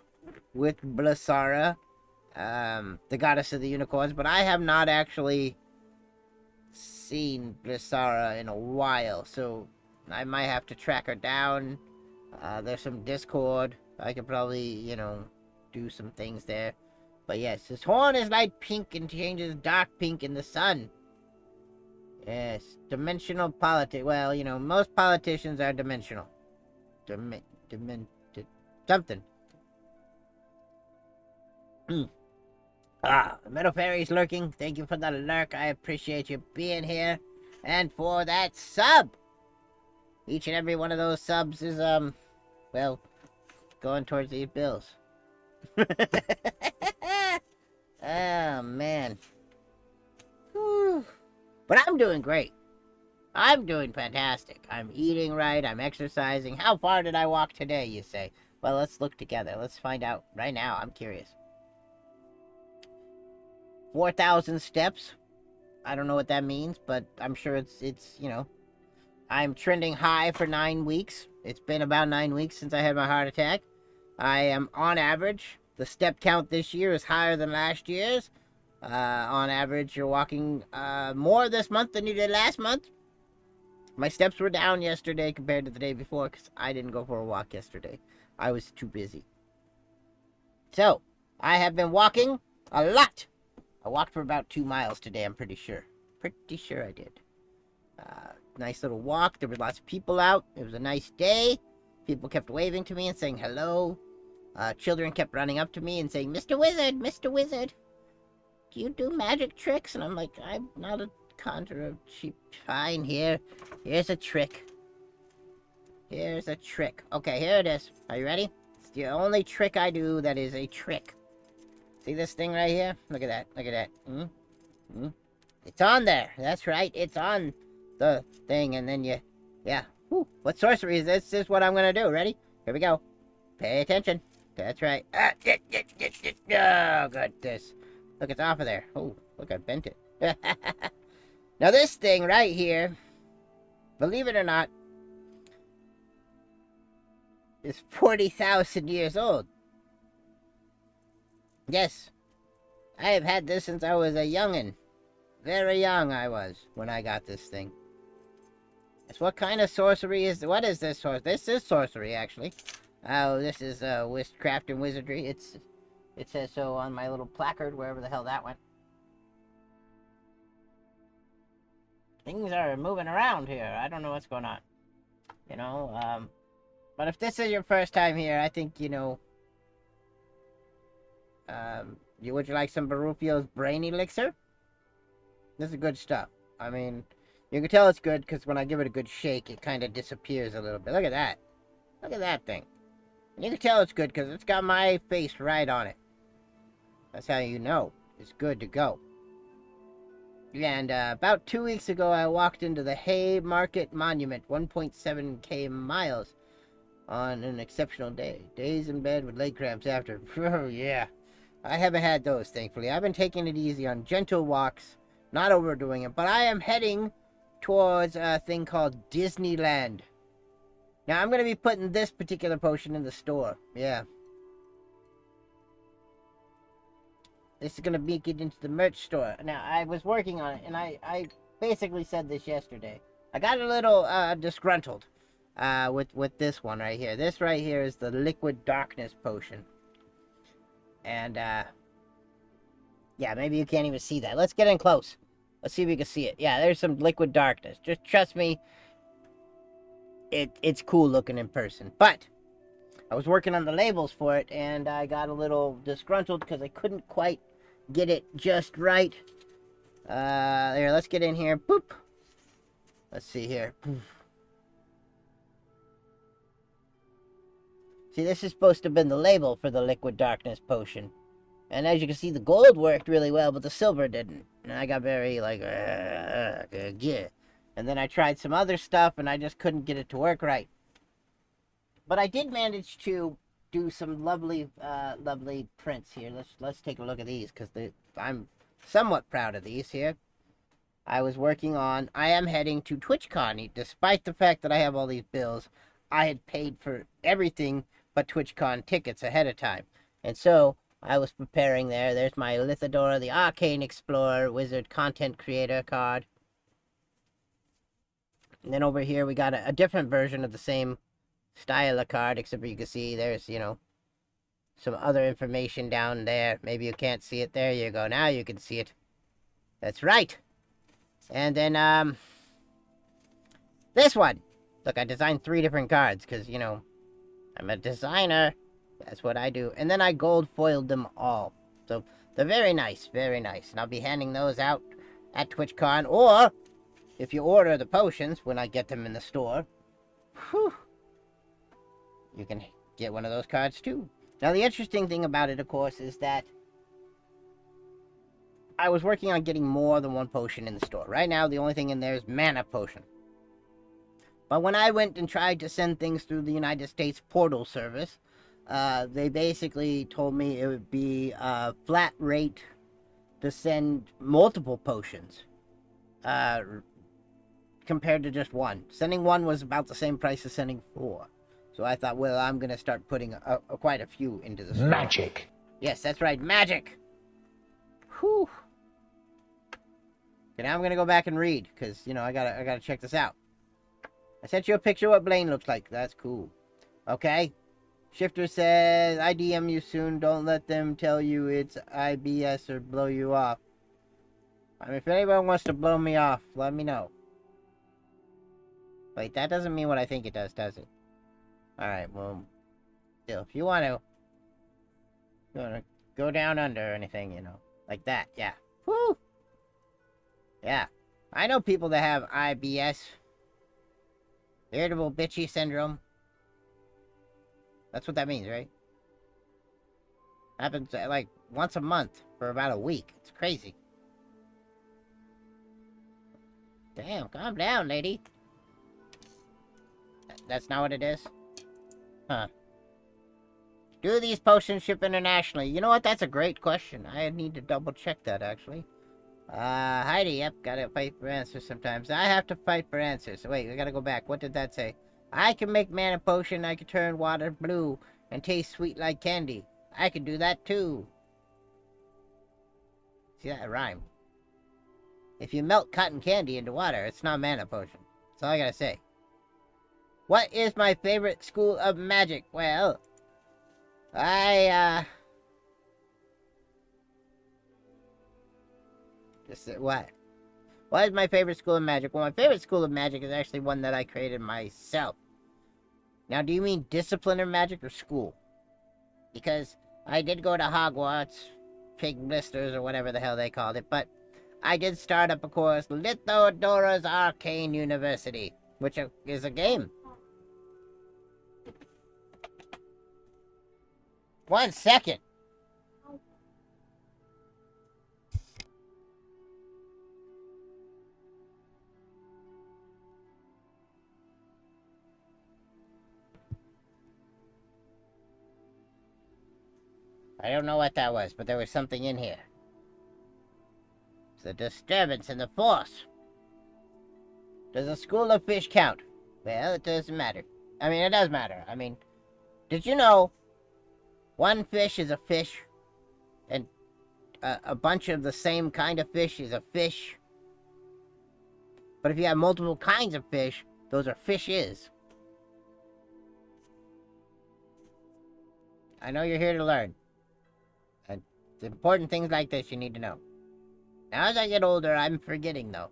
with Blissara, the goddess of the unicorns, but I have not actually seen Blissara in a while, so I might have to track her down. There's some Discord. I could probably, you know, do some things there. But yes, his horn is light pink and changes dark pink in the sun. Yes, dimensional politics. Well, you know, most politicians are dimensional. Something. The Metal Fairy's lurking. Thank you for the lurk. I appreciate you being here. And for that sub. Each and every one of those subs is, well, going towards these bills. Oh, man. Whew. But I'm doing great. I'm doing fantastic. I'm eating right. I'm exercising. How far did I walk today, you say? Well, let's look together. Let's find out right now. I'm curious. 4,000 steps. I don't know what that means, but I'm sure it's you know. I'm trending high for 9 weeks. It's been about 9 weeks since I had my heart attack. I am on average. The step count this year is higher than last year's. On average, you're walking more this month than you did last month. My steps were down yesterday compared to the day before because I didn't go for a walk yesterday. I was too busy. So, I have been walking a lot. I walked for about 2 miles today, I'm pretty sure. Pretty sure I did. Nice little walk. There were lots of people out. It was a nice day. People kept waving to me and saying hello. Children kept running up to me and saying, Mr. Wizard, Mr. Wizard, do you do magic tricks? And I'm like, I'm not a conjurer. Fine, here's a trick. Here's a trick. Okay, here it is. Are you ready? It's the only trick I do that is a trick. See this thing right here? Look at that. Look at that. It's on there. That's right. It's on the thing. And then yeah. Whew. What sorcery is this? This is what I'm going to do. Ready? Here we go. Pay attention. That's right. Oh, goodness. Look, it's off of there. Oh, look, I bent it. Now, this thing right here, believe it or not, is 40,000 years old. Yes, I have had this since I was a youngin'. Very young I was when I got this thing. It's what kind of sorcery is... What is this sorcery? This is sorcery, actually. Oh, this is witchcraft and wizardry. It says so on my little placard, wherever the hell that went. Things are moving around here. I don't know what's going on. You know, but if this is your first time here, I think, you know... would you like some Barufio's Brain Elixir? This is good stuff. I mean, you can tell it's good because when I give it a good shake, it kind of disappears a little bit. Look at that. Look at that thing. You can tell it's good because it's got my face right on it. That's how you know it's good to go. And about 2 weeks ago, I walked into the Haymarket Monument, 1.7k miles, on an exceptional day. Days in bed with leg cramps after. Oh, yeah. I haven't had those, thankfully. I've been taking it easy on gentle walks, not overdoing it, but I am heading towards a thing called Disneyland. Now, I'm going to be putting this particular potion in the store. Yeah. This is going to make it into the merch store. Now, I was working on it, and I basically said this yesterday. I got a little disgruntled with this one right here. This right here is the Liquid Darkness Potion. And, yeah, maybe you can't even see that. Let's get in close. Let's see if we can see it. Yeah, there's some Liquid Darkness. Just trust me, it's cool looking in person. But I was working on the labels for it, and I got a little disgruntled because I couldn't quite get it just right. There, let's get in here. Boop. Let's see here. Poof. See, this is supposed to have been the label for the Liquid Darkness Potion. And as you can see, the gold worked really well, but the silver didn't. And I got very, like, yeah. And then I tried some other stuff, and I just couldn't get it to work right. But I did manage to do some lovely, lovely prints here. Let's take a look at these, because I'm somewhat proud of these here. I am heading to TwitchCon, despite the fact that I have all these bills. I had paid for everything but TwitchCon tickets ahead of time. And so, I was preparing there. There's my Lithadora, the Arcane Explorer, Wizard Content Creator card. And then over here, we got a different version of the same style of card, except for you can see there's, you know, some other information down there. Maybe you can't see it. There you go. Now you can see it. That's right. And then, this one. Look, I designed 3 different cards, because, you know, I'm a designer. That's what I do. And then I gold foiled them all. So, they're very nice, very nice. And I'll be handing those out at TwitchCon, or if you order the potions when I get them in the store, whew, you can get one of those cards too. Now, the interesting thing about it, of course, is that I was working on getting more than one potion in the store. Right now, the only thing in there is Mana Potion. But when I went and tried to send things through the United States Portal Service, they basically told me it would be a flat rate to send multiple potions, compared to just one. Sending one was about the same price as sending 4. So I thought, well, I'm going to start putting quite a few into the store. Magic. Yes, that's right, magic. Whew. Okay, now I'm going to go back and read, because, you know, I gotta check this out. I sent you a picture of what Blaine looks like. That's cool. Okay. Shifter says, I DM you soon. Don't let them tell you it's IBS or blow you off. I mean, if anyone wants to blow me off, let me know. Wait, that doesn't mean what I think it does it? Alright, well, still, if you want to go down under or anything, you know, like that, yeah. Woo! Yeah. I know people that have IBS. Irritable bitchy syndrome. That's what that means, right? Happens like once a month for about a week. It's crazy. Damn, calm down, lady. That's not what it is? Huh. Do these potions ship internationally? You know what? That's a great question. I need to double check that, actually. Heidi, yep, gotta fight for answers sometimes. I have to fight for answers. So wait, we gotta go back. What did that say? I can make mana potion, I can turn water blue, and taste sweet like candy. I can do that too. See, that rhyme. If you melt cotton candy into water, it's not mana potion. That's all I gotta say. What is my favorite school of magic? Well, what? What is my favorite school of magic? Well, my favorite school of magic is actually one that I created myself. Now, do you mean discipline or magic or school? Because I did go to Hogwarts, Pig Blisters, or whatever the hell they called it, but I did start up, of course, Lithodora's Arcane University, which is a game. 1 second. I don't know what that was, but there was something in here. It's a disturbance in the force. Does a school of fish count? Well, it doesn't matter. I mean, it does matter. I mean, did you know one fish is a fish, and a bunch of the same kind of fish is a fish? But if you have multiple kinds of fish, those are fishes. I know you're here to learn. And the important things like this you need to know. Now, as I get older, I'm forgetting, though.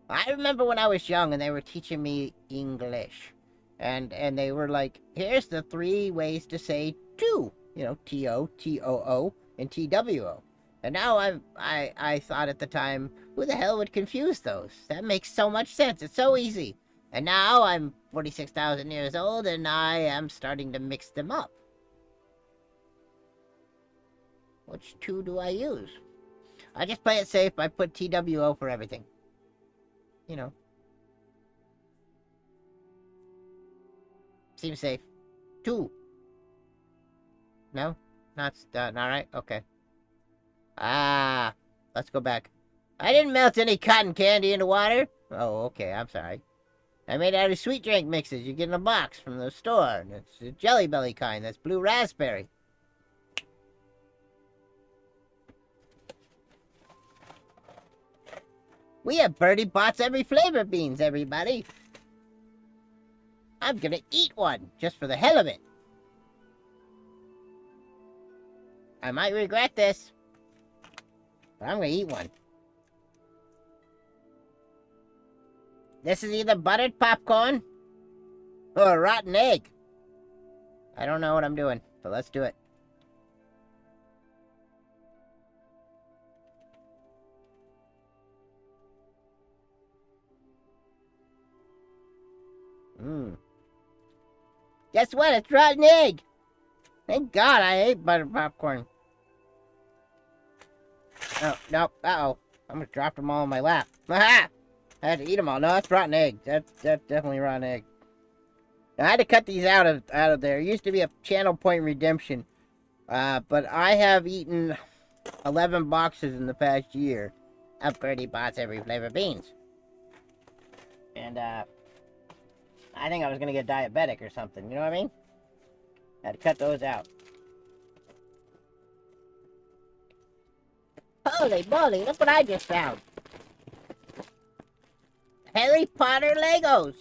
I remember when I was young and they were teaching me English. And they were like, here's the 3 ways to say two. You know, T-O, T-O-O, and T-W-O. And now I thought at the time, who the hell would confuse those? That makes so much sense. It's so easy. And now I'm 46,000 years old and I am starting to mix them up. Which 2 do I use? I just play it safe. I put TWO for everything. You know. Seems safe. 2. No? Not right? Okay. Ah. Let's go back. I didn't melt any cotton candy into water. Oh, okay. I'm sorry. I made it out of sweet drink mixes you get in a box from the store. It's the Jelly Belly kind. That's blue raspberry. We have Birdie Bots every flavor beans, everybody. I'm gonna eat one, just for the hell of it. I might regret this, but I'm gonna eat one. This is either buttered popcorn or a rotten egg. I don't know what I'm doing, but let's do it. Guess what? It's rotten egg. Thank God I hate buttered popcorn. Oh, no. Uh-oh. I almost dropped them all in my lap. Aha! I had to eat them all. No, that's rotten egg. That's definitely rotten egg. Now, I had to cut these out of there. It used to be a channel point redemption. But I have eaten 11 boxes in the past year of Birdie Bots every flavor beans. And, I think I was gonna get diabetic or something, you know what I mean? Had to cut those out. Holy moly, look what I just found. Harry Potter Legos.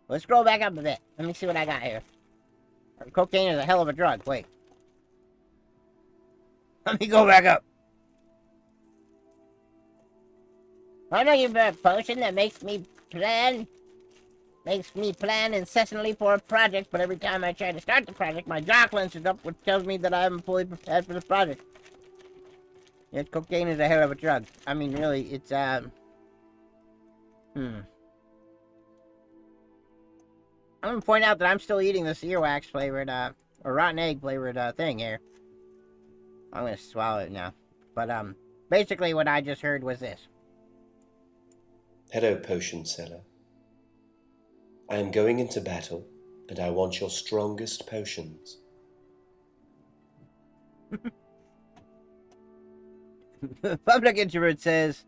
Let's scroll back up a bit. Let me see what I got here. Cocaine is a hell of a drug. Wait. Let me go back up. I'm looking for a potion that makes me plan incessantly for a project, but every time I try to start the project, my jaw clenches up, which tells me that I haven't fully prepared for the project. Yes, cocaine is a hell of a drug. I mean, really, it's, I'm gonna point out that I'm still eating this earwax flavored, or rotten egg flavored, thing here. I'm gonna swallow it now. But, basically what I just heard was this. Hello, potion seller. I am going into battle, and I want your strongest potions. Public Introvert says,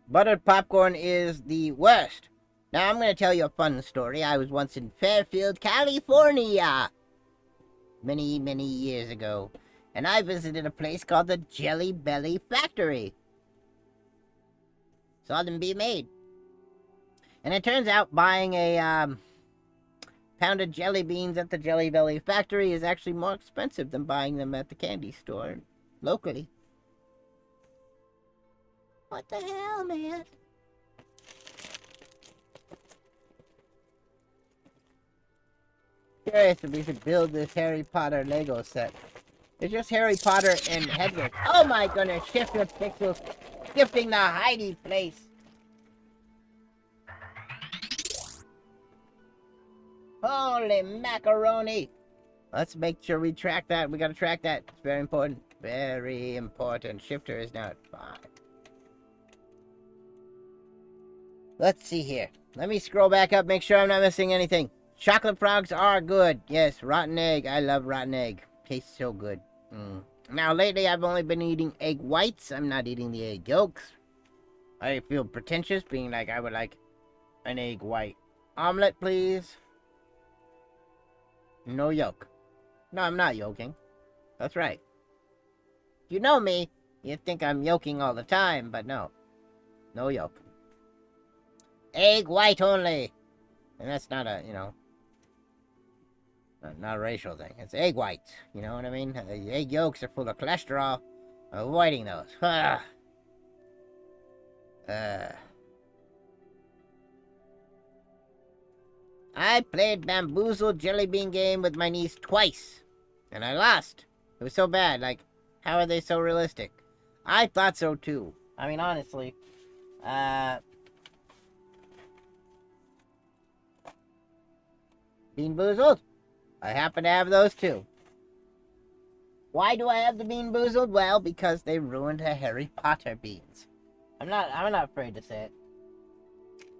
buttered popcorn is the worst. Now, I'm going to tell you a fun story. I was once in Fairfield, California, many, many years ago, and I visited a place called the Jelly Belly Factory. Saw them be made. And it turns out buying a pound of jelly beans at the Jelly Belly Factory is actually more expensive than buying them at the candy store locally. What the hell, man? Curious if we should build this Harry Potter Lego set. It's just Harry Potter and Hedwig. Oh my goodness, shift with pixels. Gifting the hidey place. Holy macaroni. Let's make sure we track that. We gotta track that. It's very important. Very important. Shifter is now at 5. Let's see here. Let me scroll back up, make sure I'm not missing anything. Chocolate frogs are good. Yes, rotten egg. I love rotten egg. Tastes so good. Now, lately, I've only been eating egg whites. I'm not eating the egg yolks. I feel pretentious, being like, I would like an egg white omelet, please. No yolk. No, I'm not yolking. That's right. If you know me, you'd think I'm yolking all the time, but no. No yolk. Egg white only. And that's not a, you know, Not a racial thing. It's egg whites. You know what I mean? Egg yolks are full of cholesterol. Avoiding those. I played Bamboozled Jelly Bean game with my niece twice, and I lost. It was so bad. Like, how are they so realistic? I thought so too. I mean, honestly. Bean Boozled? I happen to have those too. Why do I have the Bean Boozled? Well, because they ruined the Harry Potter beans. I'm not afraid to say it.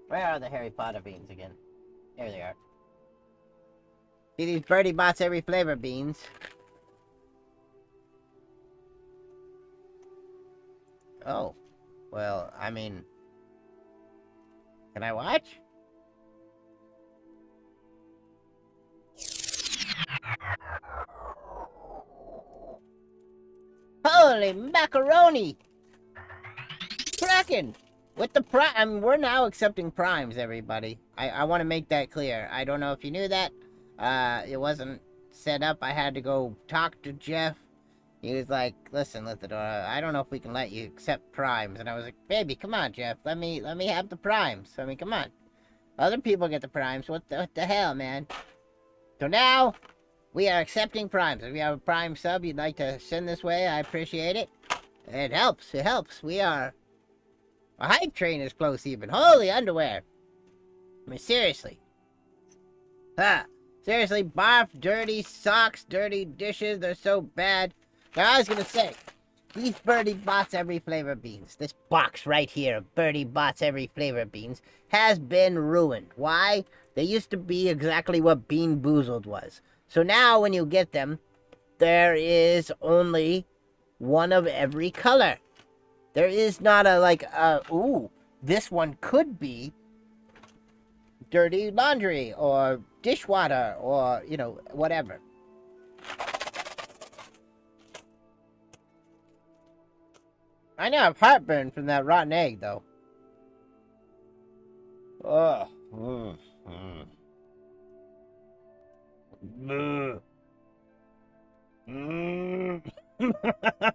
Where are the Harry Potter beans again? There they are. See these Birdie Bots every flavor beans? Oh. Well, I mean... Can I watch? Holy macaroni! Kraken! With the prime, I mean, we're now accepting primes, everybody. I want to make that clear. I don't know if you knew that. It wasn't set up. I had to go talk to Jeff. He was like, listen, Lithadora, I don't know if we can let you accept primes. And I was like, baby, come on, Jeff. Let me have the primes. I mean, come on. Other people get the primes. What the hell, man? So now, we are accepting primes. If you have a prime sub you'd like to send this way, I appreciate it. It helps. It helps. We are... A hype train is close even. Holy underwear. I mean, seriously. Seriously, barf, dirty socks, dirty dishes, they're so bad. Now, I was gonna say, these Birdie Bots Every Flavor beans, this box right here of Birdie Bots Every Flavor beans, has been ruined. Why? They used to be exactly what Bean Boozled was. So now, when you get them, there is only one of every color. There is not ooh, this one could be dirty laundry or dishwater or, you know, whatever. I now have heartburn from that rotten egg, though. Ugh.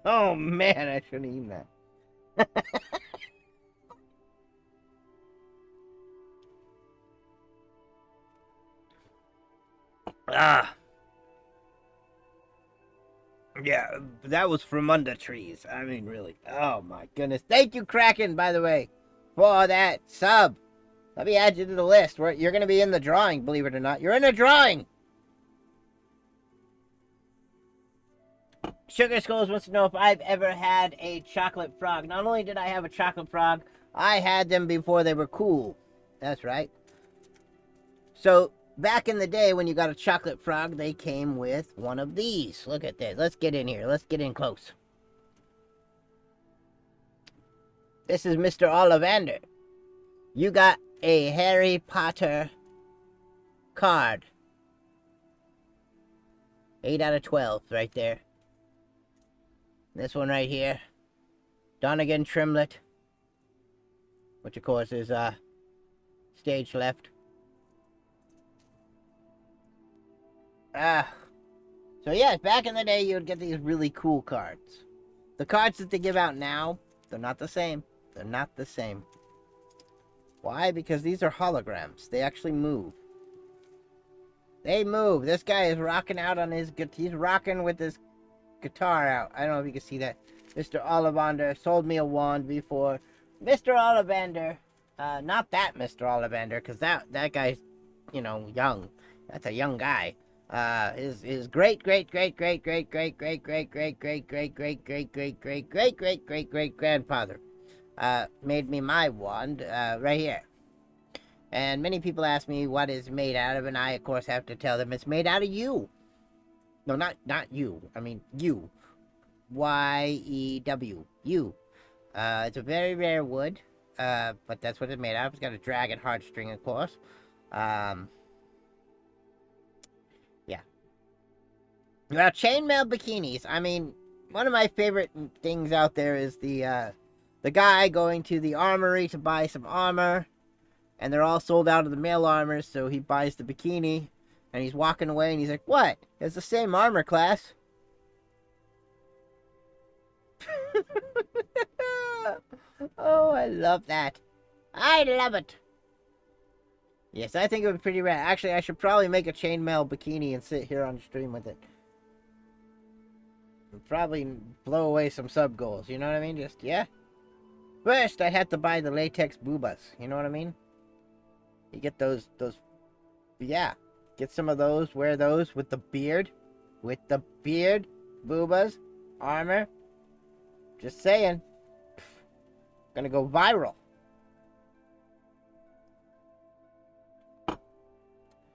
Oh, man, I shouldn't have eaten that. Yeah, that was from under trees. I mean, really. Oh my goodness. Thank you, Kraken, by the way, for that sub. Let me add you to the list. You're going to be in the drawing, believe it or not. You're in the drawing. Sugar Skulls wants to know if I've ever had a chocolate frog. Not only did I have a chocolate frog, I had them before they were cool. That's right. So, back in the day when you got a chocolate frog, they came with one of these. Look at this. Let's get in here. Let's get in close. This is Mr. Ollivander. You got a Harry Potter card. 8 out of 12 right there. This one right here, Donegan Trimlet, which of course is stage left. So yeah, back in the day you would get these really cool cards. The cards that they give out now, they're not the same. They're not the same. Why? Because these are holograms. They actually move. They move. This guy is rocking out on his... He's rocking with his guitar out. I don't know if you can see that. Mr. Ollivander sold me a wand before. Mr. Ollivander, not that Mr. Ollivander, because that guy's, you know, young. That's a young guy. His great grandfather made me my wand right here. And many people ask me what it's made out of, and I of course have to tell them it's made out of you. No, not you. I mean, you. Y-E-W. You. It's a very rare wood, but that's what it's made out of. It's got a dragon heartstring, of course. Yeah. Now, chainmail bikinis. I mean, one of my favorite things out there is the guy going to the armory to buy some armor, and they're all sold out of the male armor, so he buys the bikini. And he's walking away, and he's like, what? It's the same armor class. Oh, I love that. I love it. Yes, I think it would be pretty rad. Actually, I should probably make a chainmail bikini and sit here on stream with it. And probably blow away some sub goals, you know what I mean? Just, yeah. First, I had to buy the latex boobas, you know what I mean? You get those, yeah. Get some of those, wear those with the beard. With the beard, boobas, armor. Just saying. Gonna go viral.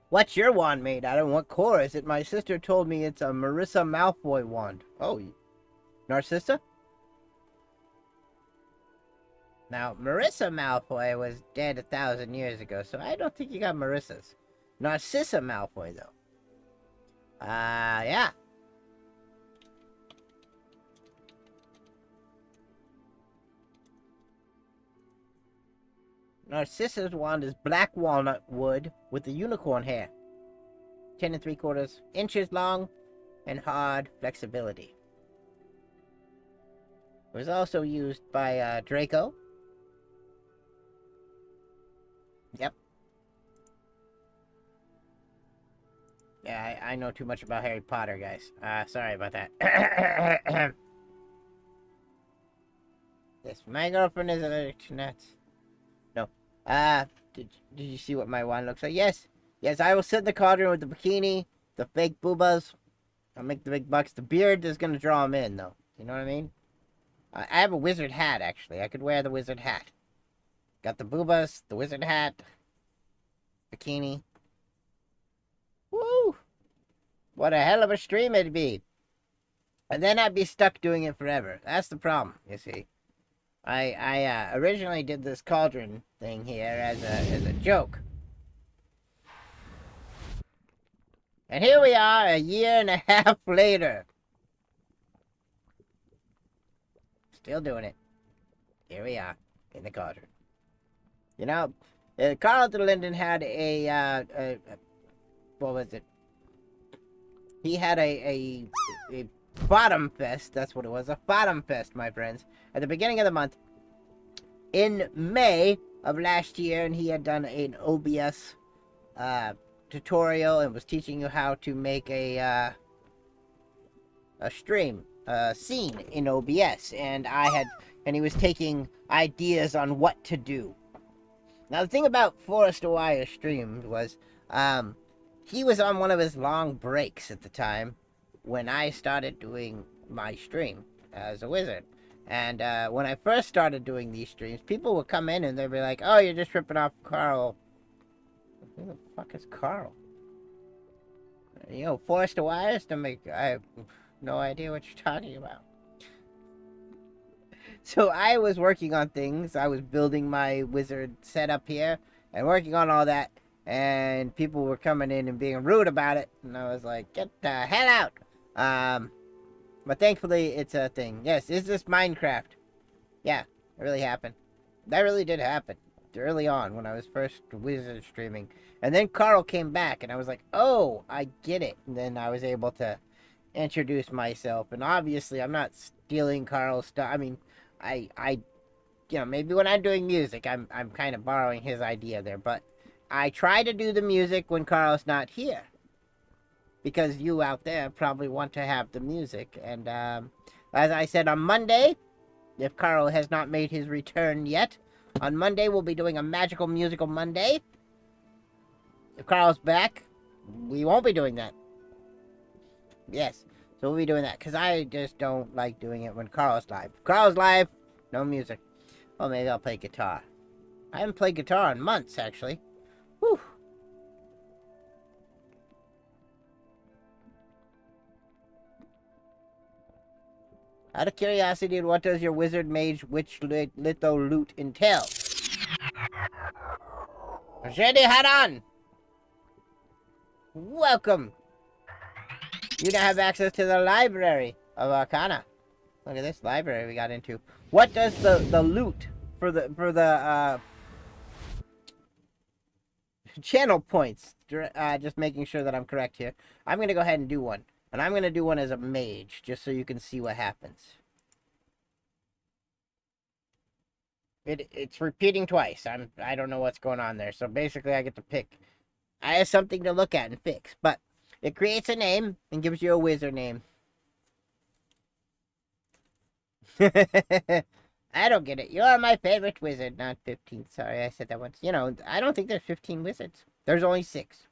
What's your wand made out of? What core is it? My sister told me it's a Marissa Malfoy wand. Oh, Narcissa? Now, Marissa Malfoy was dead 1,000 years ago, so I don't think you got Marissa's. Narcissa Malfoy, though. Yeah. Narcissa's wand is black walnut wood with the unicorn hair. 10 3/4 inches long and hard flexibility. It was also used by Draco. Yep. Yeah, I know too much about Harry Potter, guys. Sorry about that. This, my girlfriend is allergic to nuts. No. Did you see what my wand looks like? Yes. Yes, I will sit in the cauldron with the bikini, the fake boobas. I'll make the big bucks. The beard is gonna draw them in, though. You know what I mean? I have a wizard hat, actually. I could wear the wizard hat. Got the boobas, the wizard hat, bikini. Woo! What a hell of a stream it'd be. And then I'd be stuck doing it forever. That's the problem, you see. I originally did this cauldron thing here as a joke. And here we are, a year and a half later. Still doing it. Here we are, in the cauldron. You know, Carlton Linden had what was it? He had a bottom fest, that's what it was, a bottom fest, my friends, at the beginning of the month, in May of last year, and he had done an OBS tutorial and was teaching you how to make a stream, scene in OBS, and he was taking ideas on what to do. Now, the thing about Forrest Wire's stream was, he was on one of his long breaks at the time when I started doing my stream as a wizard. And when I first started doing these streams, people would come in and they'd be like, oh, you're just ripping off Carl. Who the fuck is Carl? You know, Forrest Wires to make... I have no idea what you're talking about. So I was working on things. I was building my wizard setup here and working on all that. And people were coming in and being rude about it. And I was like, get the hell out. But thankfully, it's a thing. Yes, is this Minecraft? Yeah, it really happened. That really did happen. Early on, when I was first wizard streaming. And then Carl came back, and I was like, oh, I get it. And then I was able to introduce myself. And obviously, I'm not stealing Carl's stuff. I mean, I you know, maybe when I'm doing music, I'm kind of borrowing his idea there. But I try to do the music when Carl's not here. Because you out there probably want to have the music. And as I said on Monday, if Carl has not made his return yet, on Monday we'll be doing a Magical Musical Monday. If Carl's back, we won't be doing that. Yes, so we'll be doing that. Because I just don't like doing it when Carl's live. If Carl's live, no music. Well, maybe I'll play guitar. I haven't played guitar in months, actually. Whew. Out of curiosity, what does your wizard mage witch litho loot entail? Shady Haran! Welcome! You now have access to the library of Arcana. Look at this library we got into. What does the loot for the channel points. Just making sure that I'm correct here. I'm going to go ahead and do one. And I'm going to do one as a mage, just so you can see what happens. It's repeating twice. I don't know what's going on there. So basically I get to pick. I have something to look at and fix. But it creates a name and gives you a wizard name. I don't get it. You're my favorite wizard. Not 15. Sorry, I said that once. You know, I don't think there's 15 wizards. There's only 6.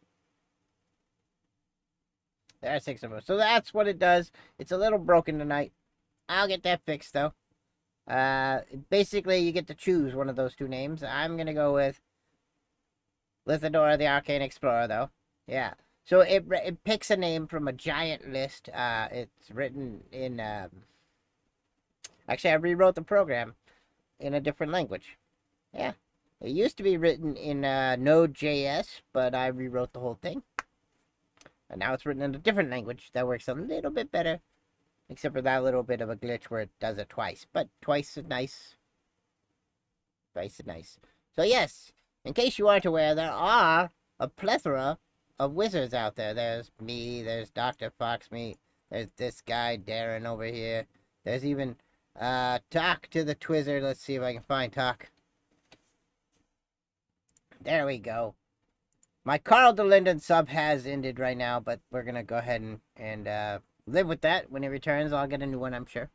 There are 6 of them. So that's what it does. It's a little broken tonight. I'll get that fixed, though. Basically, you get to choose one of those 2 names. I'm going to go with Lithadora the Arcane Explorer, though. Yeah. So it picks a name from a giant list. It's written in... Actually, I rewrote the program in a different language. Yeah. It used to be written in Node.js, but I rewrote the whole thing. And now it's written in a different language that works a little bit better. Except for that little bit of a glitch where it does it twice. But twice is nice. Twice is nice. So yes, in case you aren't aware, there are a plethora of wizards out there. There's me, there's Dr. Foxmeat, there's this guy, Darren, over here. There's even... Talk to the Twizzard. Let's see if I can find Talk. There we go. My Carl DeLinden sub has ended right now, but we're gonna go ahead and live with that. When it returns, I'll get a new one, I'm sure.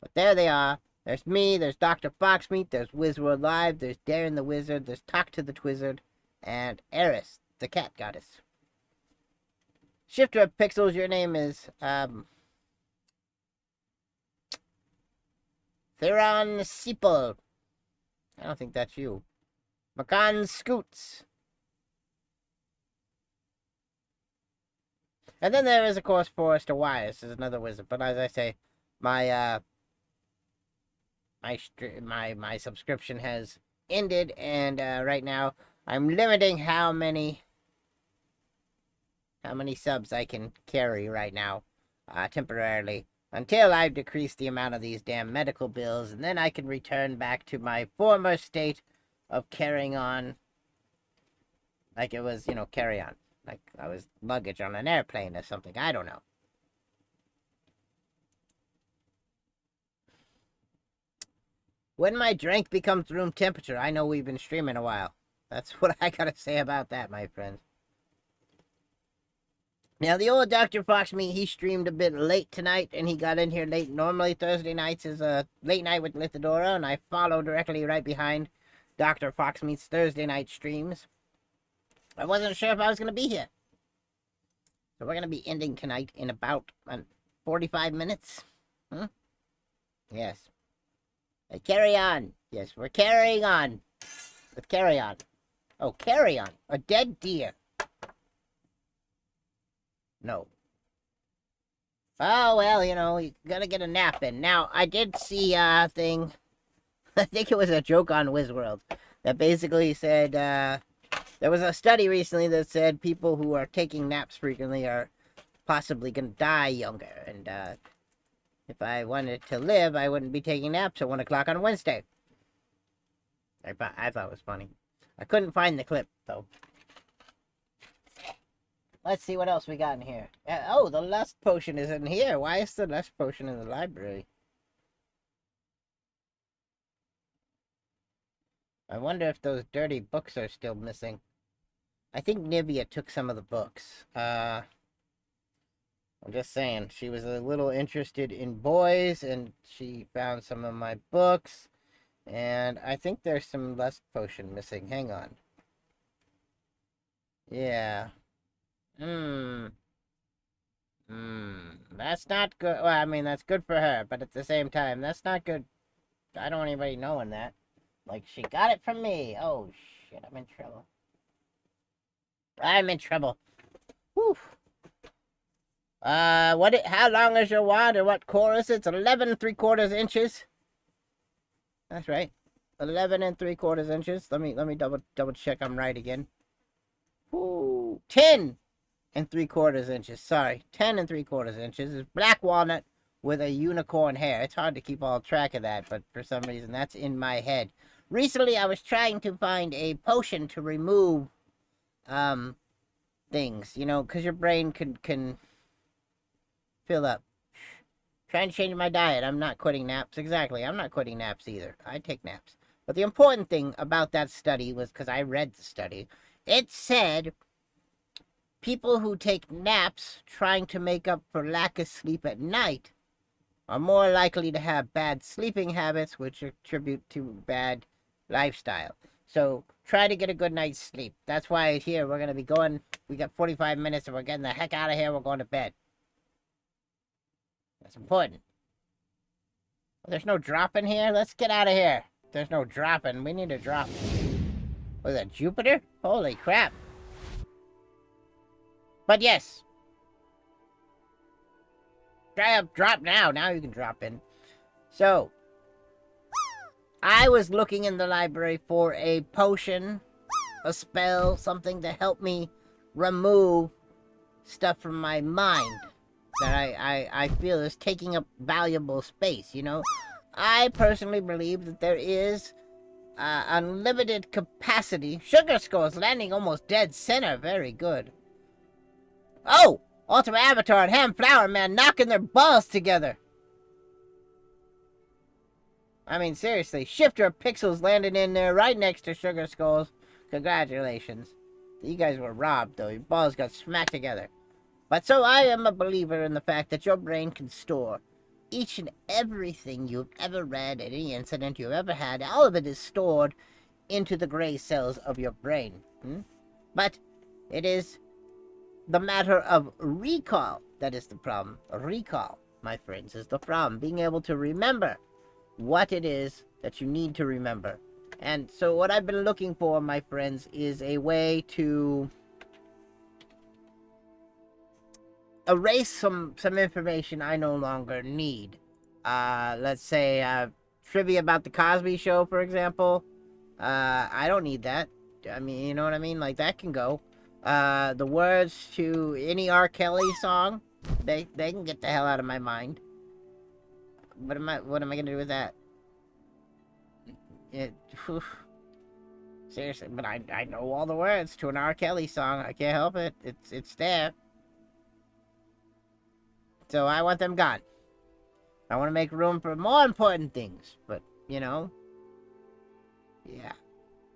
But there they are. There's me, there's Dr. Foxmeat, there's Wizworld Live, there's Darren the Wizard, there's Talk to the Twizzard, and Eris, the cat goddess. Shifter of Pixels, your name is, Theron Seeple. I don't think that's you. Macan Scoots. And then there is, of course, Forrester Wise is another wizard. But as I say, my subscription has ended, and right now I'm limiting how many subs I can carry right now, temporarily. Until I've decreased the amount of these damn medical bills, and then I can return back to my former state of carrying on like it was, you know, carry on. Like I was luggage on an airplane or something. I don't know. When my drink becomes room temperature, I know we've been streaming a while. That's what I gotta say about that, my friend. Now, the old Dr. Foxmeat, he streamed a bit late tonight, and he got in here late. Normally, Thursday nights is a late night with Lithadora, and I follow directly right behind Dr. Foxmeat's Thursday night streams. I wasn't sure if I was going to be here. So we're going to be ending tonight in about 45 minutes. Yes. Carry on. Yes, we're carrying on. With Carry On. Oh, Carry On. A dead deer. No. Oh, well, you know, you gotta get a nap in. Now, I did see a thing, I think it was a joke on Wizworld, that basically said, there was a study recently that said people who are taking naps frequently are possibly gonna die younger, and, if I wanted to live, I wouldn't be taking naps at 1 o'clock on Wednesday. I thought it was funny. I couldn't find the clip, though. Let's see what else we got in here. Oh, the lust potion is in here. Why is the lust potion in the library? I wonder if those dirty books are still missing. I think Nivea took some of the books. I'm just saying. She was a little interested in boys, and she found some of my books. And I think there's some lust potion missing. Hang on. Yeah. That's not good. Well, I mean, that's good for her, but at the same time, that's not good. I don't want anybody knowing that. Like, she got it from me. Oh, shit, I'm in trouble. I'm in trouble. Whew. How long is your wand, and what core is it? It's 11 3/4 inches. That's right. 11 3/4 inches. Let me double check I'm right again. Ooh, 10 3/4 inches. Sorry, 10 3/4 inches. It's black walnut with a unicorn hair. It's hard to keep all track of that, but for some reason that's in my head. Recently, I was trying to find a potion to remove things, you know, because your brain can fill up. Trying to change my diet. I'm not quitting naps. Exactly. I'm not quitting naps either. I take naps. But the important thing about that study was, because I read the study, it said people who take naps trying to make up for lack of sleep at night are more likely to have bad sleeping habits, which attribute to bad lifestyle. So try to get a good night's sleep. That's why here we're going to be going, we got 45 minutes and we're getting the heck out of here. We're going to bed. That's important. Well, there's no drop in here. Let's get out of here. There's no dropping. We need a drop. Was that Jupiter? Holy crap. But yes. Try up, drop now. Now you can drop in. So, I was looking in the library for a potion, a spell, something to help me remove stuff from my mind that I feel is taking up valuable space, you know? I personally believe that there is unlimited capacity. Sugar Skull's landing almost dead center. Very good. Oh! Ultimate Avatar and Ham Flower Man knocking their balls together. I mean, seriously. Shifter of Pixels landed in there right next to Sugar Skulls. Congratulations. You guys were robbed, though. Your balls got smacked together. But so I am a believer in the fact that your brain can store each and everything you've ever read, any incident you've ever had. All of it is stored into the gray cells of your brain. But it is the matter of recall that is the problem. Recall, my friends, is the problem. Being able to remember what it is that you need to remember. And so what I've been looking for, my friends, is a way to erase some information I no longer need. Let's say trivia about the Cosby Show, for example. I don't need that. I mean, you know what I mean? Like, that can go. The words to any R. Kelly song, they can get the hell out of my mind. What am I gonna do with that? Seriously, but I know all the words to an R. Kelly song. I can't help it. It's there. So I want them gone. I want to make room for more important things, but, you know.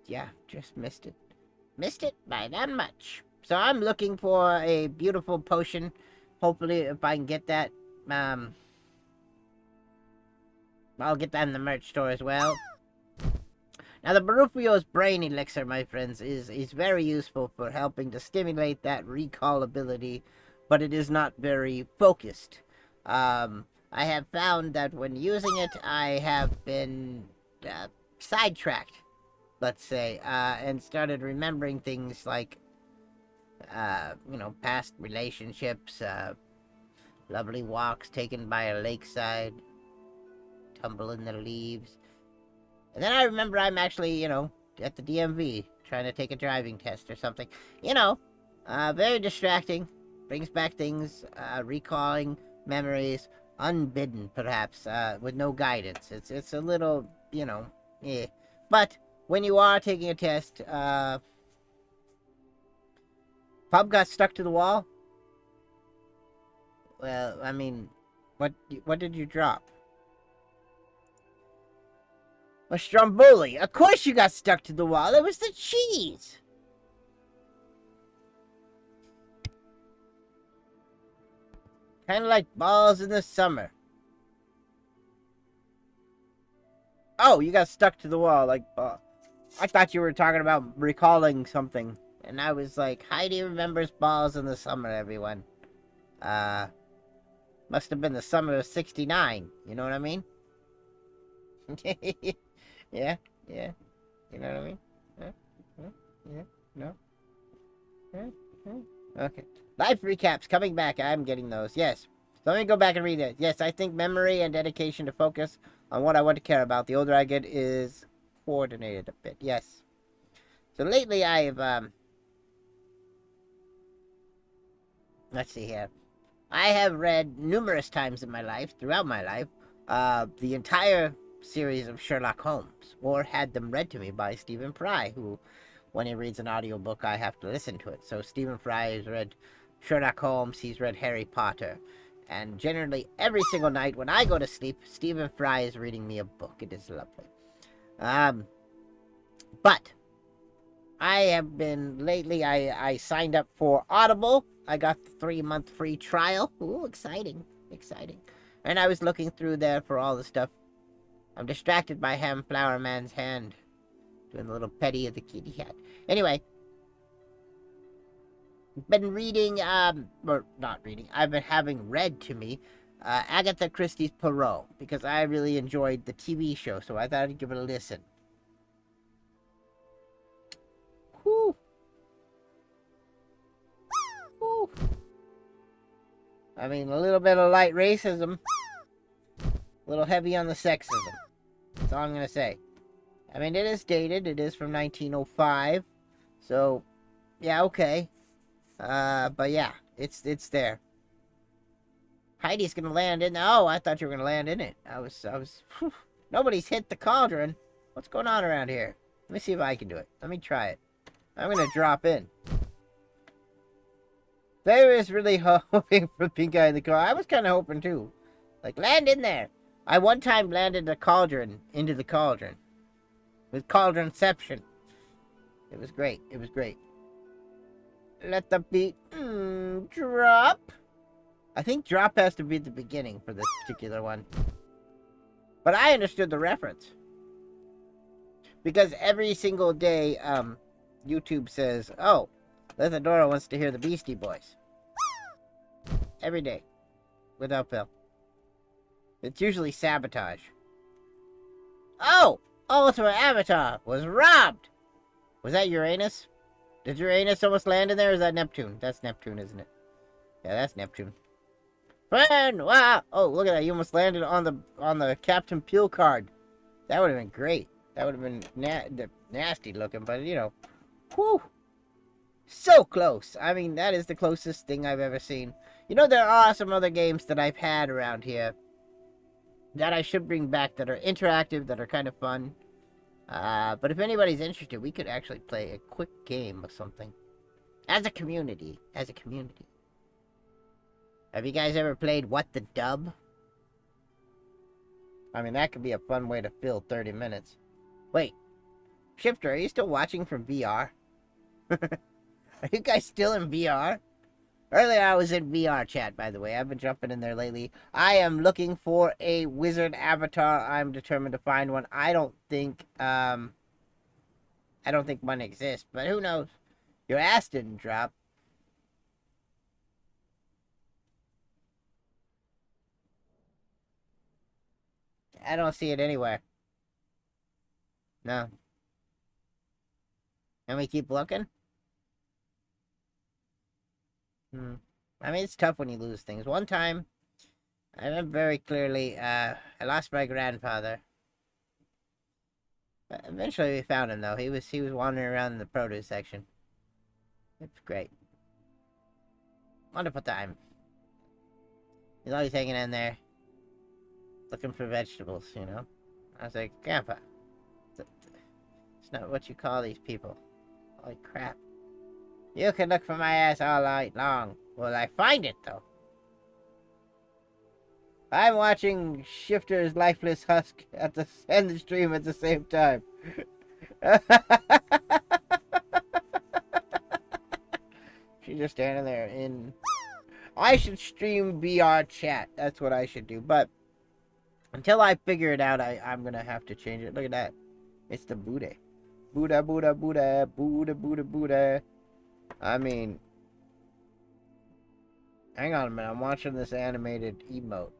Yeah, just missed it. Missed it by that much. So I'm looking for a beautiful potion. Hopefully, if I can get that, I'll get that in the merch store as well. Now, the Barufio's Brain Elixir, my friends, is very useful for helping to stimulate that recall ability, but it is not very focused. I have found that when using it, I have been sidetracked, let's say, and started remembering things like, you know, past relationships, lovely walks taken by a lakeside, tumble in the leaves. And then I remember I'm actually, you know, at the DMV, trying to take a driving test or something. You know, very distracting, brings back things, recalling memories, unbidden, perhaps, with no guidance. It's a little, you know, eh. But when you are taking a test, Pub got stuck to the wall? Well, I mean, what did you drop? A Stromboli. Of course you got stuck to the wall. It was the cheese. Kind of like balls in the summer. Oh, you got stuck to the wall like... I thought you were talking about recalling something. And I was like, Heidi remembers balls in the summer, everyone. Must have been the summer of '69. You know what I mean? Yeah. You know what I mean? Yeah. No? Okay. Life recaps coming back. I'm getting those. Yes. So let me go back and read it. Yes, I think memory and dedication to focus on what I want to care about. The older I get is coordinated a bit. Yes. So lately I've, let's see here. I have read numerous times in my life, throughout my life, the entire series of Sherlock Holmes, or had them read to me by Stephen Fry, who when he reads an audiobook, I have to listen to it. So Stephen Fry has read Sherlock Holmes, he's read Harry Potter. And generally, every single night when I go to sleep, Stephen Fry is reading me a book. It is lovely. But I have been, lately, I signed up for Audible. I got the 3-month free trial. Ooh, exciting. Exciting. And I was looking through there for all the stuff. I'm distracted by Ham Flower Man's hand. Doing the little petty of the kitty cat. Anyway. Been reading, or not reading, I've been having read to me, Agatha Christie's Poirot. Because I really enjoyed the TV show, so I thought I'd give it a listen. Whew. Whew. I mean, a little bit of light racism. A little heavy on the sexism. That's all I'm going to say. I mean, it is dated. It is from 1905. So, yeah, okay. But yeah, it's there. Heidi's going to land in... Oh, I thought you were going to land in it. I was... Whew. Nobody's hit the cauldron. What's going on around here? Let me see if I can do it. Let me try it. I'm going to drop in. They was really hoping for pink eye in the car. I was kind of hoping too. Like, land in there. I one time landed a cauldron into the cauldron. With cauldronception. It was great. It was great. Let the beat drop. I think drop has to be at the beginning for this particular one. But I understood the reference. Because every single day, YouTube says, oh, Lithadora wants to hear the Beastie Boys. Every day. Without fail. It's usually sabotage. Oh! Ultimate Avatar was robbed! Was that Uranus? Did Uranus almost land in there, or is that Neptune? That's Neptune, isn't it? Yeah, that's Neptune. Friend! Wow! Oh, look at that. You almost landed on the Captain Peel card. That would have been great. That would have been nasty looking, but, you know. Whew! So close. I mean, that is the closest thing I've ever seen. You know, there are some other games that I've had around here that I should bring back that are interactive, that are kind of fun. But if anybody's interested, we could actually play a quick game or something. As a community. As a community. Have you guys ever played What the Dub? I mean, that could be a fun way to fill 30 minutes. Wait. Shifter, are you still watching from VR? Are you guys still in VR? Earlier I was in VR chat, by the way. I've been jumping in there lately. I am looking for a wizard avatar. I'm determined to find one. I don't think one exists, but who knows? Your ass didn't drop. I don't see it anywhere. No. Can we keep looking? I mean, it's tough when you lose things. One time, I remember very clearly, I lost my grandfather. But eventually we found him, though. He was wandering around in the produce section. It's great. Wonderful time. He's always hanging in there, looking for vegetables, you know? I was like, Grandpa, it's not what you call these people. Holy crap. You can look for my ass all night long. Will I find it, though? I'm watching Shifter's lifeless husk and the stream at the same time. She's just standing there in... I should stream VR chat. That's what I should do. But until I figure it out, I'm going to have to change it. Look at that. It's the Buddha. Buddha, Buddha, Buddha, Buddha, Buddha, Buddha. I mean, hang on a minute. I'm watching this animated emote.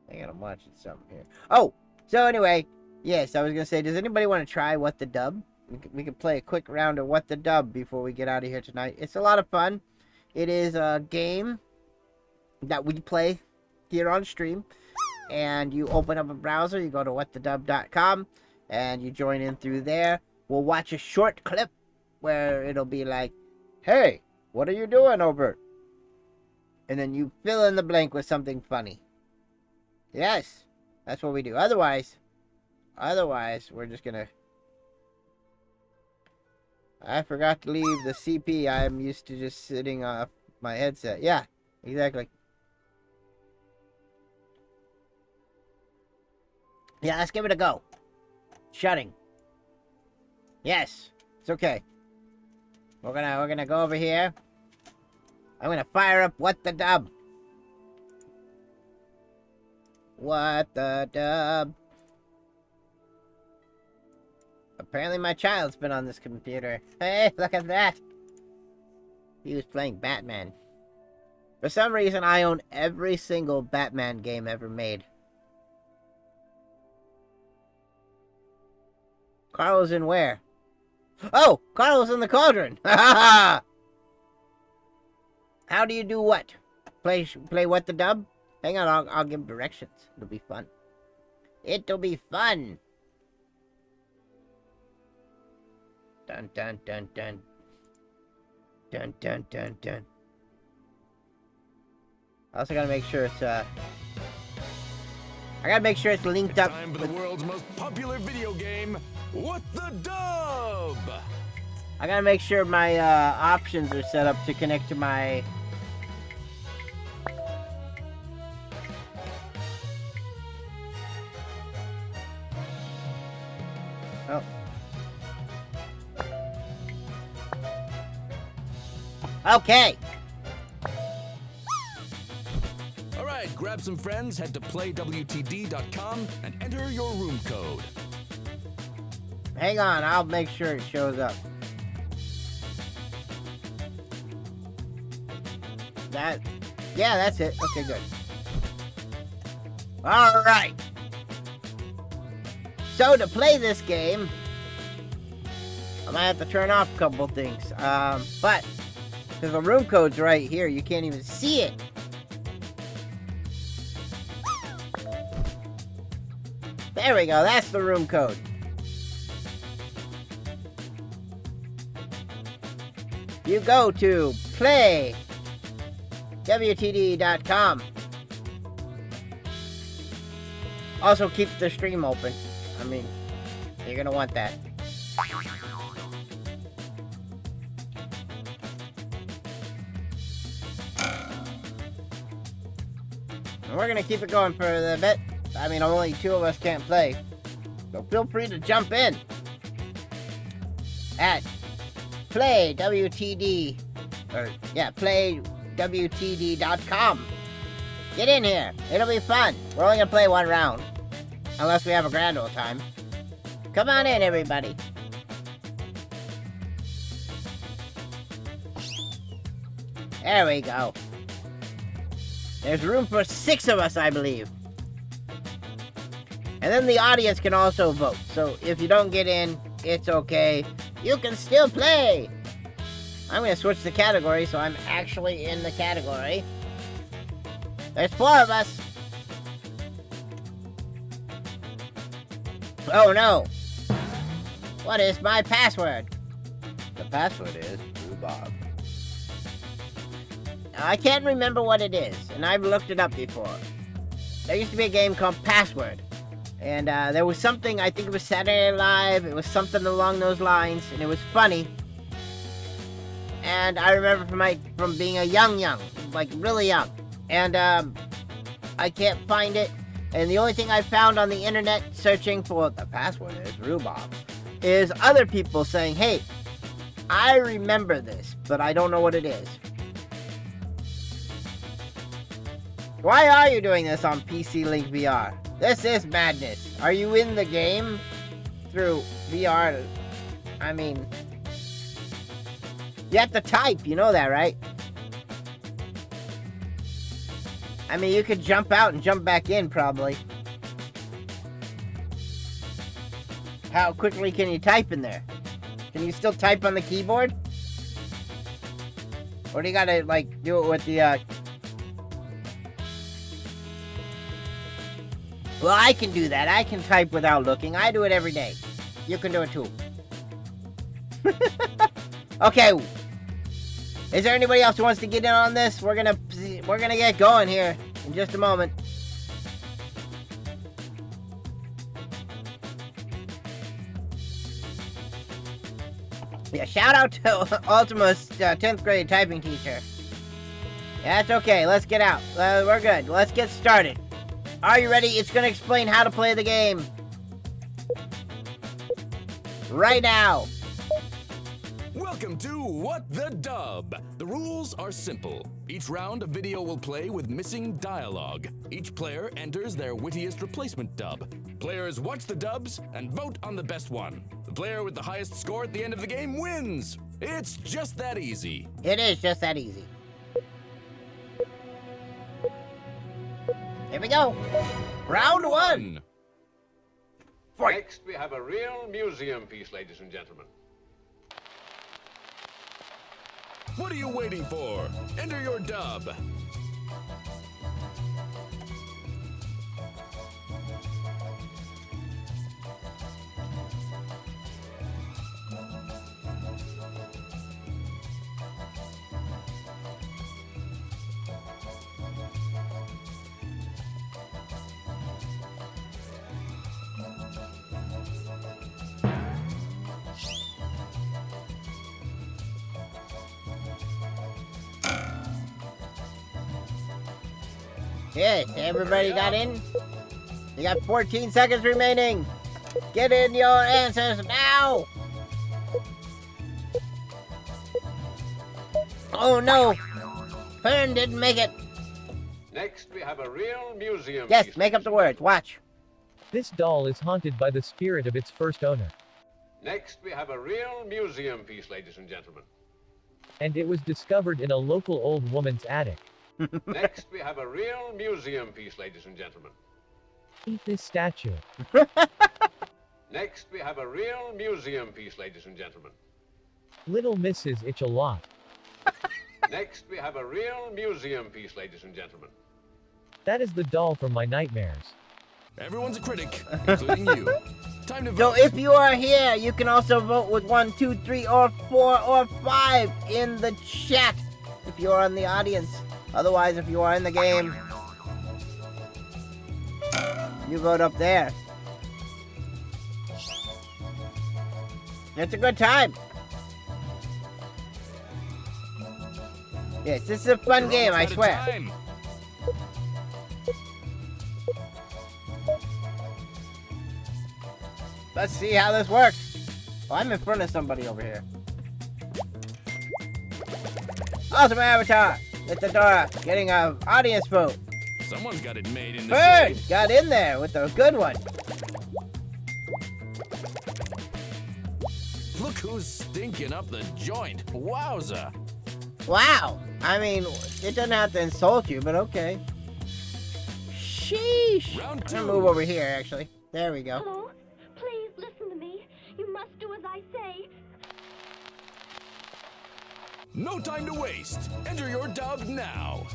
Hang on, I'm watching something here. Oh, so anyway, yes, I was gonna say, does anybody want to try What the Dub? We could play a quick round of What the Dub before we get out of here tonight. It's a lot of fun. It is a game that we play here on stream, and you open up a browser. You go to whatthedub.com, and you join in through there. We'll watch a short clip where it'll be like, hey, what are you doing, Obert? And then you fill in the blank with something funny. Yes, that's what we do. Otherwise, we're just gonna I forgot to leave the CP. I'm used to just sitting off my headset. Yeah, exactly. Yeah, let's give it a go. Shutting. Yes, it's okay. We're gonna go over here. I'm gonna fire up What the Dub. What the Dub. Apparently my child's been on this computer. Hey, look at that. He was playing Batman. For some reason, I own every single Batman game ever made. Carl's in where? Oh, Carl's in the cauldron. How do you do what? Play What the Dub? Hang on, I'll give directions. It'll be fun. It'll be fun. Dun dun dun dun. Dun dun dun dun. I also gotta make sure it's I gotta make sure it's linked up. Time for the world's most popular video game, What the Dub. I gotta make sure my options are set up to connect to my. Oh. Okay. All right, grab some friends, head to playwtd.com and enter your room code. Hang on, I'll make sure it shows up. Yeah, that's it. Okay, good. All right. So to play this game, I might have to turn off a couple things. But because the room code's right here, you can't even see it. There we go. That's the room code. You go to playwtd.com. Also keep the stream open. I mean, you're gonna want that. And we're gonna keep it going for a bit. I mean, only two of us can't play. So feel free to jump in at playwtd, or yeah, playwtd.com. Get in here. It'll be fun. We're only gonna play one round. Unless we have a grand old time. Come on in, everybody. There we go. There's room for 6 of us, I believe. And then the audience can also vote. So if you don't get in, it's okay. You can still play. I'm going to switch the category so I'm actually in the category. There's 4 of us. Oh no. What is my password? The password is rhubarb. I can't remember what it is, and I've looked it up before. There used to be a game called Password. And there was something, I think it was Saturday Night Live, it was something along those lines, and it was funny. And I remember from being a young, like really young. And I can't find it. And the only thing I found on the internet searching for the password is rhubarb is other people saying, hey, I remember this, but I don't know what it is. Why are you doing this on PC Link VR? This is madness. Are you in the game through VR? I mean, you have to type, you know that, right? I mean, you could jump out and jump back in, probably. How quickly can you type in there? Can you still type on the keyboard? Or do you gotta, like, do it with the, Well, I can do that. I can type without looking. I do it every day. You can do it, too. Okay. Is there anybody else who wants to get in on this? We're gonna get going here in just a moment. Yeah, shout out to Ultima's 10th grade typing teacher. Yeah, that's okay. Let's get out. We're good. Let's get started. Are you ready? It's going to explain how to play the game. Right now. Welcome to What the Dub. The rules are simple. Each round, a video will play with missing dialogue. Each player enters their wittiest replacement dub. Players watch the dubs and vote on the best one. The player with the highest score at the end of the game wins. It's just that easy. It is just that easy. Here we go. Round one. Fight. Next, we have a real museum piece, ladies and gentlemen. What are you waiting for? Enter your dub. Yes, everybody got in? You got 14 seconds remaining. Get in your answers now. Oh no. Fern didn't make it. Next, we have a real museum Yes, piece. make up the words. Watch. This doll is haunted by the spirit of its first owner, Next, we have a real museum piece, ladies and gentlemen. and it was discovered in a local old woman's attic. Next, we have a real museum piece, ladies and gentlemen. Eat this statue. Next, we have a real museum piece, ladies and gentlemen. Little Mrs. Itch-a-Lot. Next, we have a real museum piece, ladies and gentlemen. That is the doll from my nightmares. Everyone's a critic, including you. Time to So vote. if you are here, you can also vote with 1, 2, 3, or 4, or 5 in the chat if you're in the audience. Otherwise, if you are in the game, you vote up there. It's a good time. Yes, this is a fun You're game, I almost out of swear. time. Let's see how this works. Oh, I'm in front of somebody over here. Awesome Avatar with the door, getting an audience vote. Someone's got it made in the Bird shade. got in there with a good one. Look who's stinking up the joint. Wowza. Wow. I mean, it doesn't have to insult you, but okay. Sheesh. Round I'm gonna two. move over here, actually. There we go. Hello? Please listen to me. You must do as I say. No time to waste. Enter your dub now.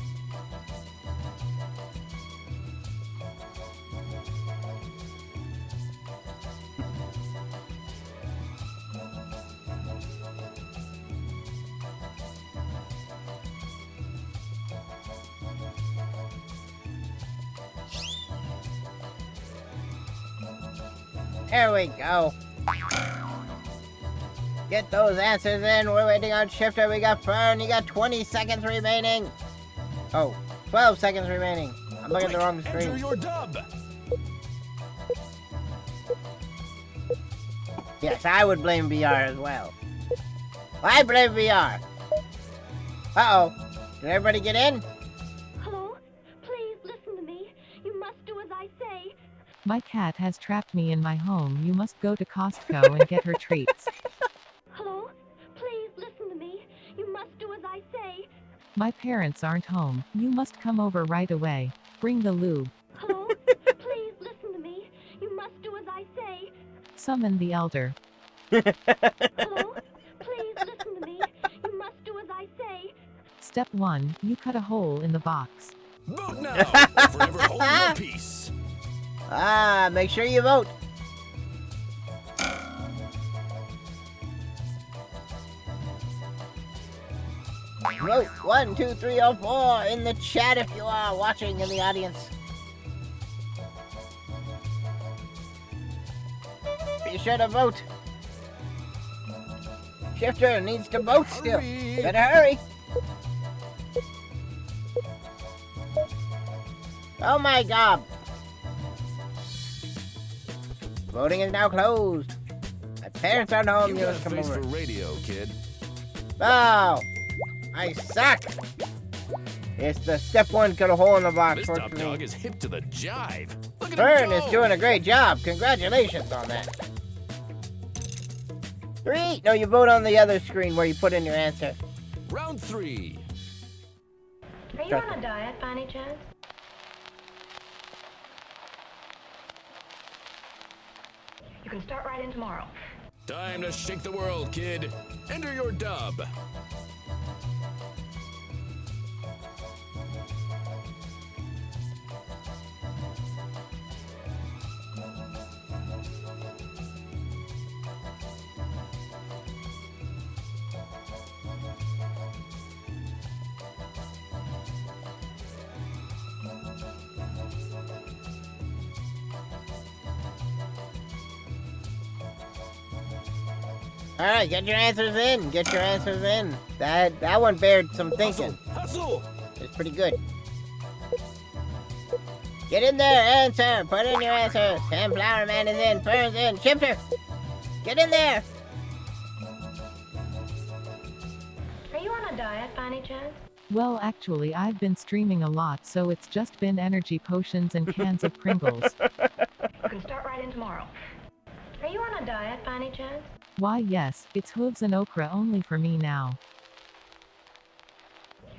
There we go. Get those answers in. We're waiting on Shifter. We got Fern. You got 20 seconds remaining. Oh, 12 seconds remaining. I'm looking at the wrong Enter screen. your dub. Yes, I would blame VR as well. I blame VR. Uh-oh. Did everybody get in? Hello? Please listen to me. You must do as I say. My cat has trapped me in my home. You must go to Costco and get her treats. Hello? Please listen to me. You must do as I say. My parents aren't home. You must come over right away. Bring the lube. Hello? Please listen to me. You must do as I say. Summon the elder. Hello? Please listen to me. You must do as I say. Step 1. You cut a hole in the box. Vote now. Or forever hold your peace. Ah, make sure you vote. Vote 1, 2, 3, or 4 in the chat if you are watching in the audience. Be sure to vote. Shifter needs to vote still. Better hurry. Oh my god. Voting is now closed. My parents aren't home. You got a must come face over. for radio, kid. Oh, I suck. It's the step one, cut a hole in the box. This Works top for me. dog is hip to the jive. Look at Fern him is go. doing a great job. Congratulations on that. 3. No, you vote on the other screen where you put in your answer. Round 3. Are you on a diet by any chance? You can start right in tomorrow. Time to shake the world, kid. Enter your dub. All right, get your answers in. Get your answers in. That one bared some thinking. Hustle! It's pretty good. Get in there, answer. Put in your answers. Sam Flower Man is in. Fern's in. Shifter, get in there. Are you on a diet by any chance? Well, actually, I've been streaming a lot, so it's just been energy potions and cans of Pringles. You can start right in tomorrow. Are you on a diet by any chance? Why, yes, it's hooves and okra only for me now.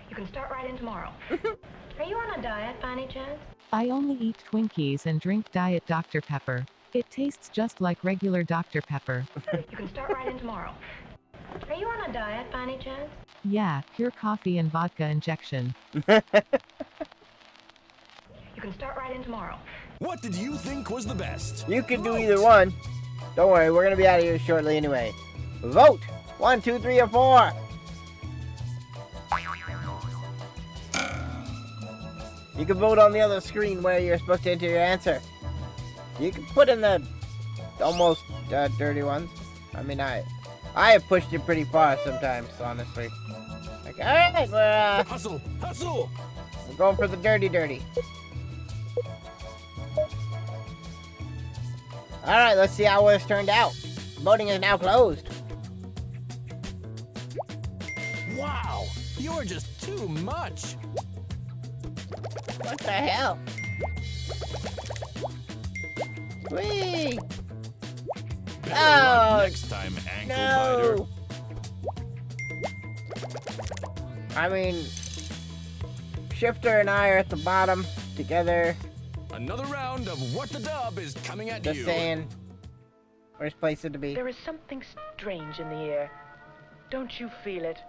You can start right in tomorrow. Are you on a diet by any chance? I only eat Twinkies and drink Diet Dr. Pepper. It tastes just like regular Dr. Pepper. You can start right in tomorrow. Are you on a diet by any chance? Yeah, pure coffee and vodka injection. You can start right in tomorrow. What did you think was the best? You can do either one. Don't worry, we're gonna be out of here shortly anyway. Vote! 1, 2, 3, or 4. You can vote on the other screen where you're supposed to enter your answer. You can put in the almost dirty ones. I mean, I have pushed it pretty far sometimes, honestly. Like, all right, we're Hustle! Hustle! we're going for the dirty. All right, let's see how this turned out. Voting is now closed. Wow! You're just too much! What the hell? Whee! Better Oh, luck next time, ankle biter. I mean, Shifter and I are at the bottom together. Another round of What the Dub is coming at Just you. saying. Worst place to be. There is something strange in the air. Don't you feel it?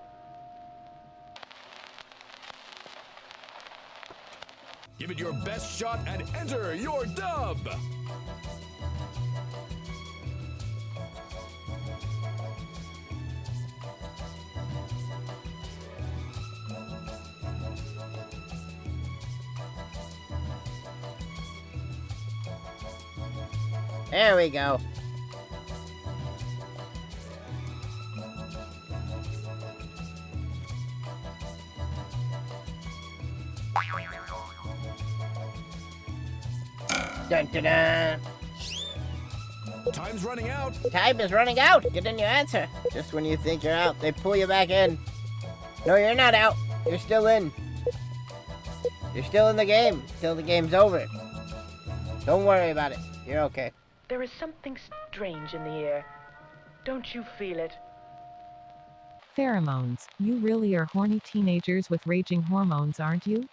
Give it your best shot and enter your dub! There we go. Dun, dun, dun. Time's running out. Time is running out. Get in your answer. Just when you think you're out, they pull you back in. No, you're not out. You're still in. You're still in the game till the game's over. Don't worry about it. You're okay. There is something strange in the air. Don't you feel it? Pheromones. You really are horny teenagers with raging hormones, aren't you?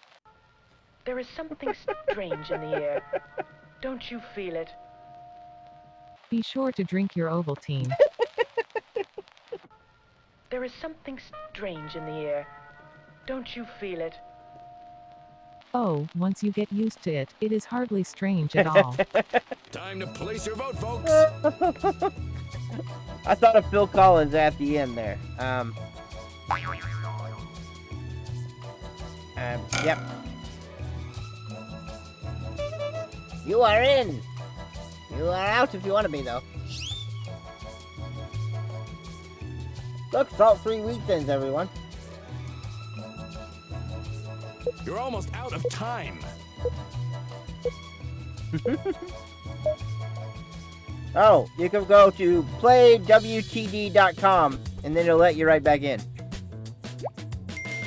There is something strange in the air. Don't you feel it? Be sure to drink your Ovaltine. There is something strange in the air. Don't you feel it? Oh, once you get used to it, it is hardly strange at all. Time to place your vote, folks. I thought of Phil Collins at the end there. Yep. You are in. You are out if you want to be, though. Look, salt-free weekends, everyone. You're almost out of time. Oh, you can go to playwtd.com, and then it'll let you right back in.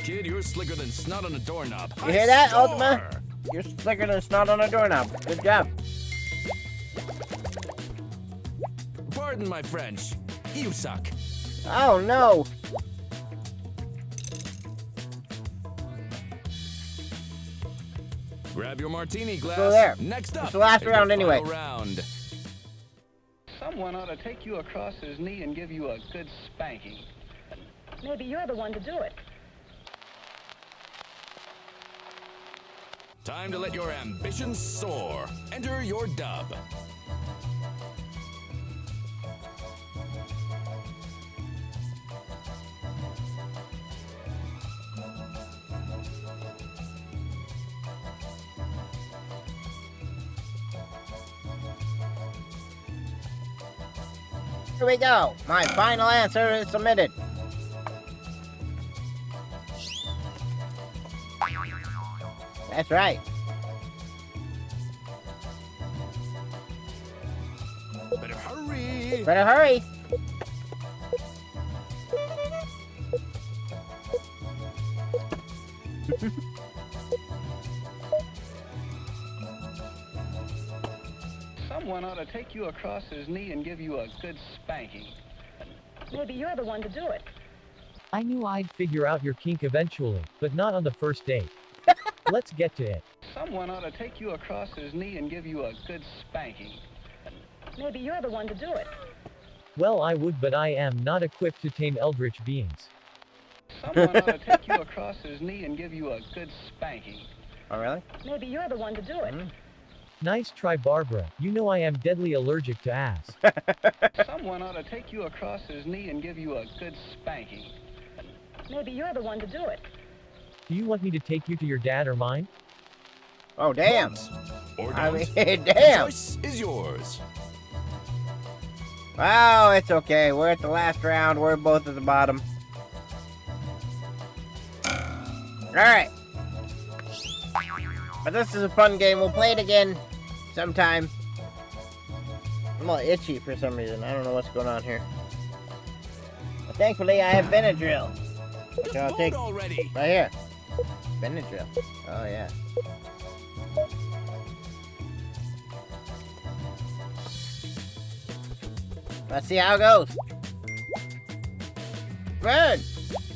Kid, you're slicker than snot on a doorknob. You hear that, Ultima? You're slicker than snot on a doorknob. Good job. Pardon my French. You suck. Oh, no. Grab your martini glass. Go there. Next up. It's the last is the round anyway. final round. Someone ought to take you across his knee and give you a good spanking. Maybe you're the one to do it. Time to let your ambitions soar. Enter your dub. Here we go. My final answer is submitted. That's right. Better hurry. Better hurry. Someone ought to take you across his knee and give you a good spanking. Maybe you're the one to do it. I knew I'd figure out your kink eventually, but not on the first date. Let's get to it. Someone ought to take you across his knee and give you a good spanking. Maybe you're the one to do it. Well, I would, but I am not equipped to tame eldritch beings. Someone ought to take you across his knee and give you a good spanking. Oh, really? Maybe you're the one to do it. Nice try, Barbara. You know I am deadly allergic to ass. Someone ought to take you across his knee and give you a good spanking. Maybe you're the one to do it. Do you want me to take you to your dad or mine? Oh, damn. Or I don't. mean, The damn. choice is yours. Wow, it's okay. We're at the last round. We're both at the bottom. Alright. But this is a fun game. We'll play it again sometime. I'm all itchy for some reason. I don't know what's going on here. But thankfully, I have Benadryl. Which I'll take already. right here. Benadryl. Oh, yeah. Let's see how it goes. Good.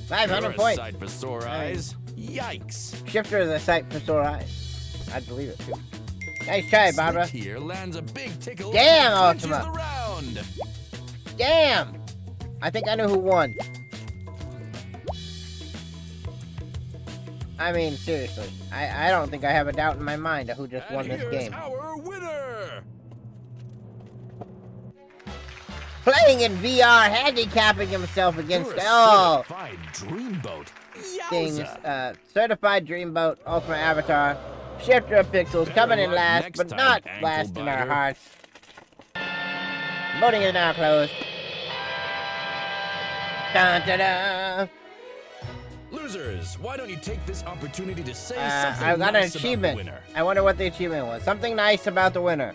500 You're a points. sight for sore eyes. Yikes. Shifter is a sight for sore eyes. I'd believe it too. Nice try, Barbara. Slick here lands a big tickle. Damn, and clinches Ultima. the round. Damn! I think I know who won. I mean, seriously. I don't think I have a doubt in my mind of who just won this Here's game. our winner. Playing in VR, handicapping himself against You're a all certified dreamboat. things. Yowza. Certified Dreamboat, Ultimate Avatar, Shifter of Pixels, Better coming in luck last, next but time, not ankle last in our biter. hearts. Voting is now closed. Dun, dun, dun. Losers, why don't you take this opportunity to say I something got an nice about the achievement. winner? I wonder what the achievement was. Something nice about the winner.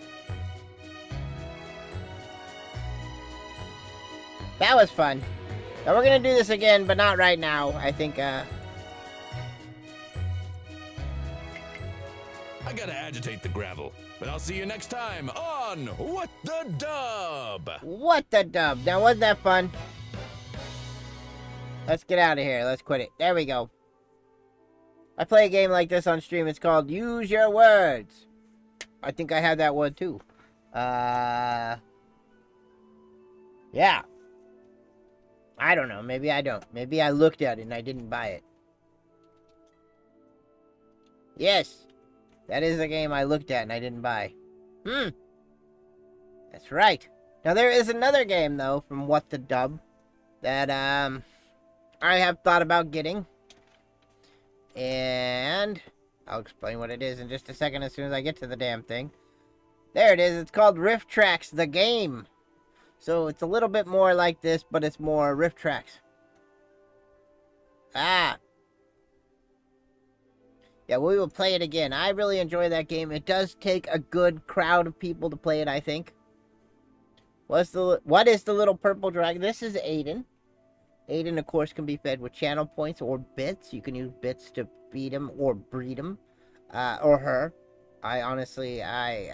That was fun. Now we're gonna do this again, but not right now. I think, I gotta agitate the gravel, but I'll see you next time on What the Dub. What the dub? Now, wasn't that fun? Let's get out of here. Let's quit it. There we go. I play a game like this on stream. It's called Use Your Words. I think I have that one too. Yeah. I don't know. Maybe I don't. Maybe I looked at it and I didn't buy it. Yes. That is a game I looked at and I didn't buy. That's right. Now there is another game though from What the Dub that I have thought about getting. And I'll explain what it is in just a second as soon as I get to the damn thing. There it is. It's called Rift Tracks the Game. So it's a little bit more like this, but it's more Rift Tracks. Ah. Yeah, we will play it again. I really enjoy that game. It does take a good crowd of people to play it, I think. What is the little purple dragon? This is Aiden. Aiden, of course, can be fed with channel points or bits. You can use bits to beat him or breed him. Or her. I honestly, I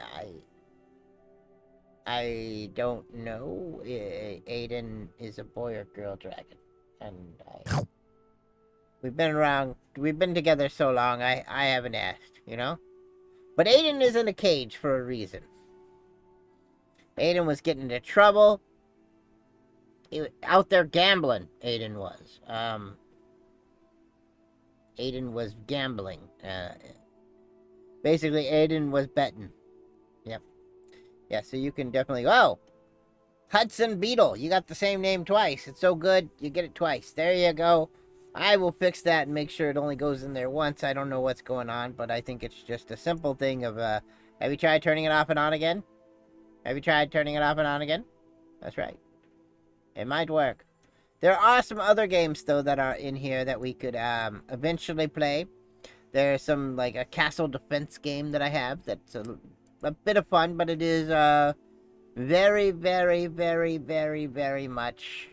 don't know. Aiden is a boy or girl dragon. And we've been together so long, I haven't asked, you know? But Aiden is in a cage for a reason. Aiden was getting into trouble. He was out there gambling, Aiden was. Aiden was gambling. Basically, Aiden was betting. Yep. Yeah, so you can definitely... Oh! Hudson Beetle. You got the same name twice. It's so good, you get it twice. There you go. I will fix that and make sure it only goes in there once. I don't know what's going on, but I think it's just a simple thing of... Have you tried turning it off and on again? Have you tried turning it off and on again? That's right. It might work. There are some other games, though, that are in here that we could eventually play. There's some, like, a castle defense game that I have that's a bit of fun, but it is very, very, very, very, very much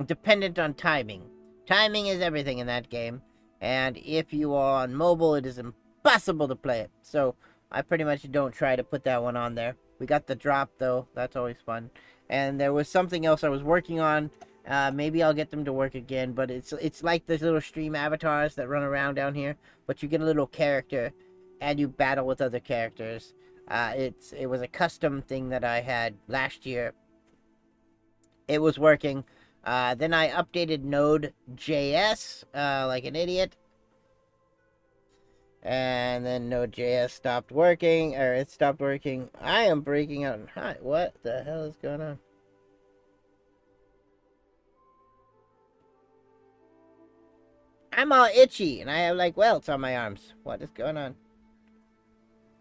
dependent on timing. Timing is everything in that game, and if you are on mobile, it is impossible to play it. So I pretty much don't try to put that one on there. We got the drop, though. That's always fun. And there was something else I was working on. Maybe I'll get them to work again, but it's like those little stream avatars that run around down here, but you get a little character, and you battle with other characters. It was a custom thing that I had last year. It was working. Then I updated Node.js, like an idiot. And then Node.js stopped working, or it stopped working. I am breaking out. Hi, what the hell is going on? I'm all itchy, and I have, like, welts on my arms. What is going on?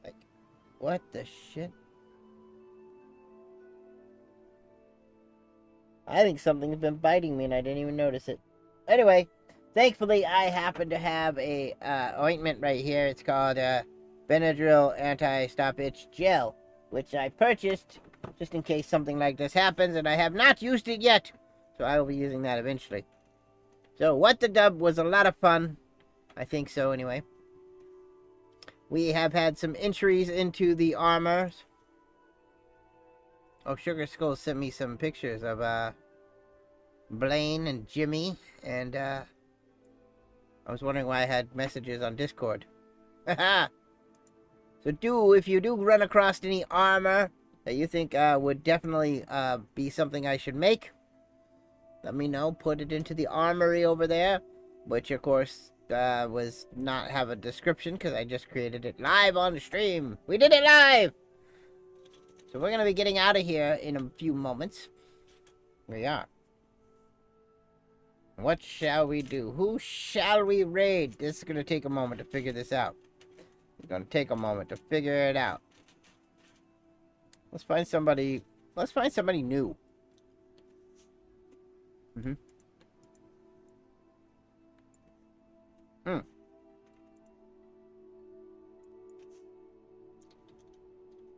Like, what the shit? I think something's been biting me, and I didn't even notice it. Anyway, thankfully, I happen to have a ointment right here. It's called Benadryl Anti-Stop Itch Gel, which I purchased just in case something like this happens, and I have not used it yet. So I will be using that eventually. So, What the Dub was a lot of fun. I think so, anyway. We have had some entries into the armors. Oh, Sugar Skull sent me some pictures of Blaine and Jimmy, and I was wondering why I had messages on Discord. Haha! So if you do run across any armor that you think would definitely be something I should make, let me know. Put it into the armory over there, which of course was not have a description because I just created it live on the stream. We did it live! So we're going to be getting out of here in a few moments. We are. What shall we do? Who shall we raid? This is going to take a moment to figure this out. It's going to take a moment to figure it out. Let's find somebody new.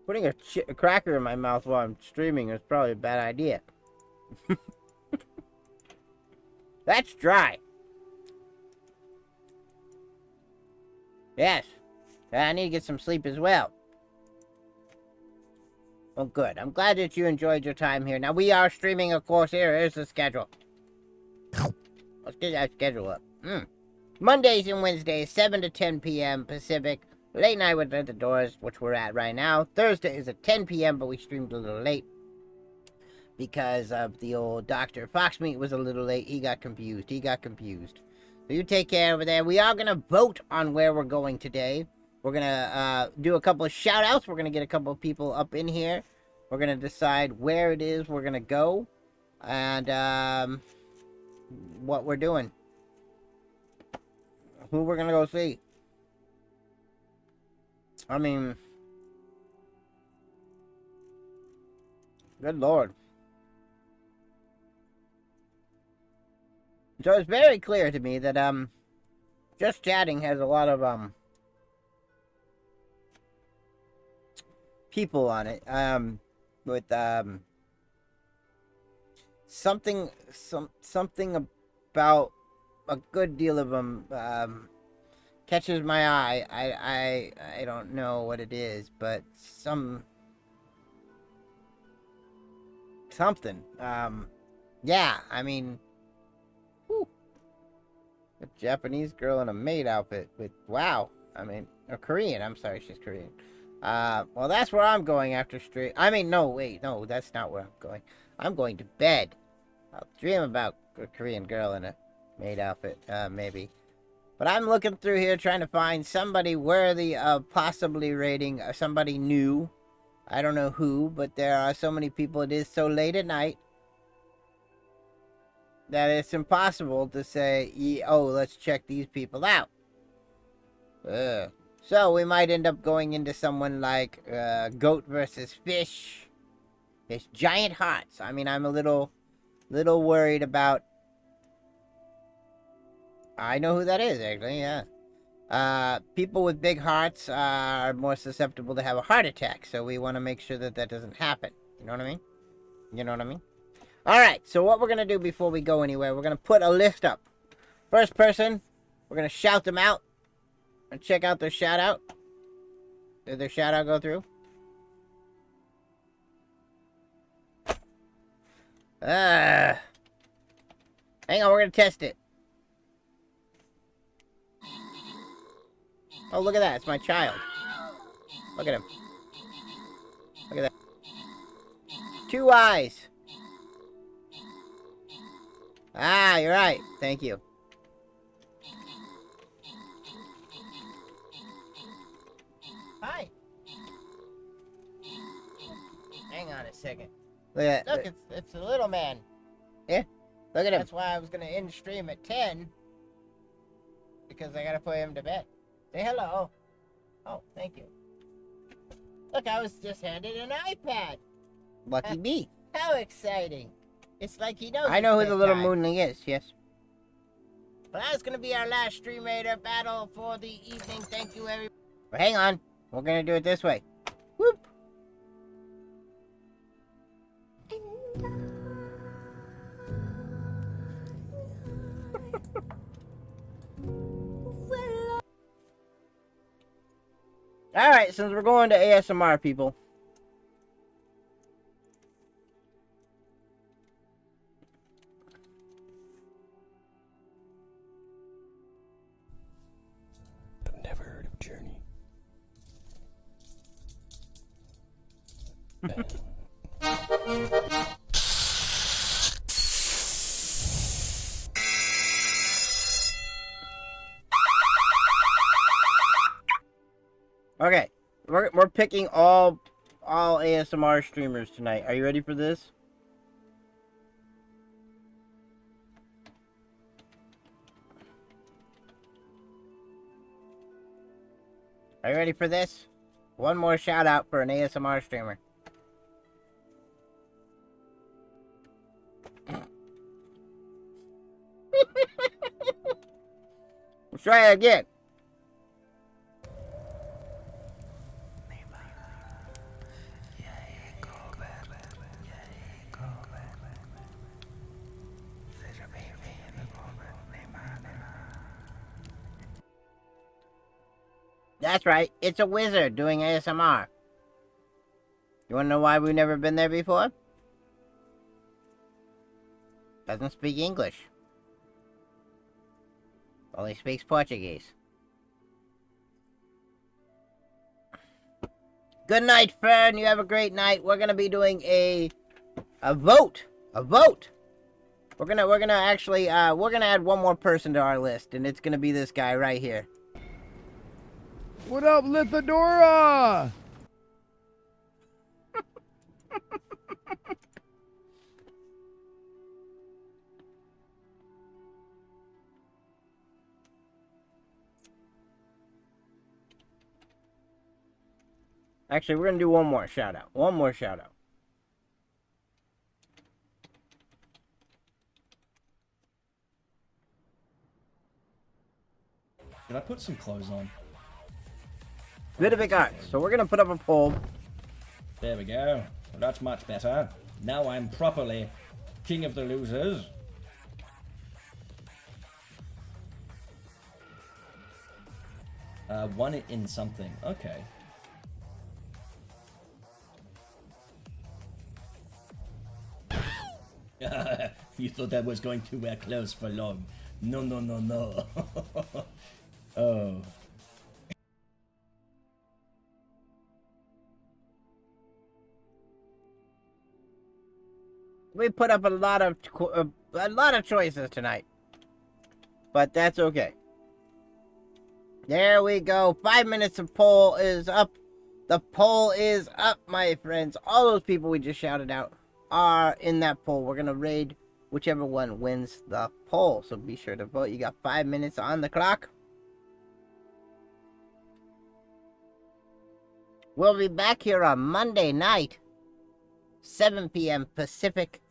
Putting a cracker in my mouth while I'm streaming is probably a bad idea. That's dry. Yes. I need to get some sleep as well. Well, good. I'm glad that you enjoyed your time here. Now, we are streaming, of course. Here's the schedule. Let's get that schedule up. Mondays and Wednesdays, 7 to 10 p.m. Pacific. Late night with the doors, which we're at right now. Thursday is at 10 p.m., but we streamed a little late. Because of the old Dr. Foxmeat was a little late. He got confused. So you take care over there. We are going to vote on where we're going today. We're going to do a couple of shout-outs. We're going to get a couple of people up in here. We're going to decide where it is we're going to go. And what we're doing. Who we're going to go see. I mean, good Lord. So it's very clear to me that, Just Chatting has a lot of, people on it, with, something about a good deal of them, catches my eye. I don't know what it is, but something. Yeah, I mean, whew. A Japanese girl in a maid outfit with, wow. I mean, or Korean. I'm sorry, she's Korean. Well, that's where I'm going after straight. I mean, no, wait, no, that's not where I'm going. I'm going to bed. I'll dream about a Korean girl in a maid outfit, maybe. But I'm looking through here trying to find somebody worthy of possibly rating somebody new. I don't know who, but there are so many people. It is so late at night that it's impossible to say, oh, let's check these people out. So we might end up going into someone like goat versus fish. There's giant hearts. I mean, I'm a little worried about... I know who that is, actually, yeah. People with big hearts are more susceptible to have a heart attack, so we want to make sure that that doesn't happen. You know what I mean? You know what I mean? Alright, so what we're going to do before we go anywhere, we're going to put a list up. First person, we're going to shout them out and check out their shout out. Did their shout out go through? Hang on, we're going to test it. Oh, look at that. It's my child. Look at him. Look at that. 2 eyes. Ah, you're right. Thank you. Hi. Hang on a second. Look at that. Look, it's a little man. Yeah? Look at him. That's why I was going to end stream at 10. Because I got to put him to bed. Say hello. Oh, thank you. Look, I was just handed an iPad. Lucky me. How exciting. It's like he knows. I know who the little moonling is, yes. Well, that's going to be our last Stream Raider battle for the evening. Thank you, everybody. But hang on. We're going to do it this way. Whoop. Alright, since we're going to ASMR, people. I've never heard of Journey. Okay, we're picking all ASMR streamers tonight. Are you ready for this? Are you ready for this? One more shout out for an ASMR streamer. Let's try it again. That's right, it's a wizard doing ASMR. You wanna know why we've never been there before? Doesn't speak English. Only speaks Portuguese. Good night, Fern. You have a great night. We're gonna be doing a vote. A vote. We're gonna actually we're gonna add one more person to our list, and it's gonna be this guy right here. What up, Lithadora? Actually, we're gonna do one more shout out. One more shout out. Did I put some clothes on? Vidivik Arts. So we're gonna put up a poll. There we go. That's much better. Now I'm properly king of the losers. Won it in something. Okay. You thought that was going to wear clothes for long. No, no, no, no. Oh. We put up a lot of choices tonight, but that's okay. There we go. 5 minutes of poll is up. The poll is up, my friends. All those people we just shouted out are in that poll. We're gonna raid whichever one wins the poll, so be sure to vote. You got 5 minutes on the clock. We'll be back here on Monday night, 7 p.m. Pacific.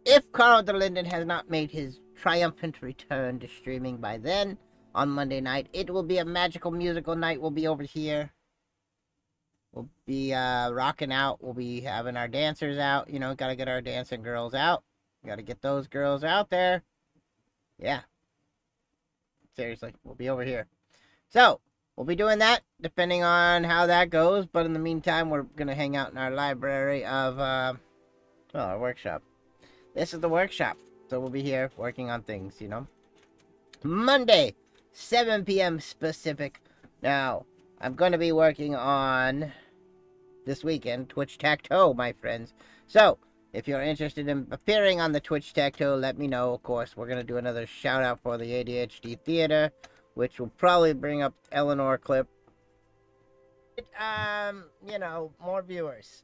If Carl DeLinden has not made his triumphant return to streaming by then, on Monday night, it will be a magical musical night. We'll be over here. We'll be rocking out. We'll be having our dancers out. You know, gotta get our dancing girls out. Gotta get those girls out there. Yeah. Seriously, we'll be over here. So, we'll be doing that, depending on how that goes. But in the meantime, we're gonna hang out in our library of, well, our workshop. This is the workshop. So we'll be here working on things, you know. Monday, 7 p.m. Pacific. Now, I'm going to be working on, this weekend, Twitch Tacto, my friends. So, if you're interested in appearing on the Twitch Tacto, let me know. Of course, we're going to do another shout out for the ADHD Theater, which will probably bring up Eleanor clip. You know, more viewers.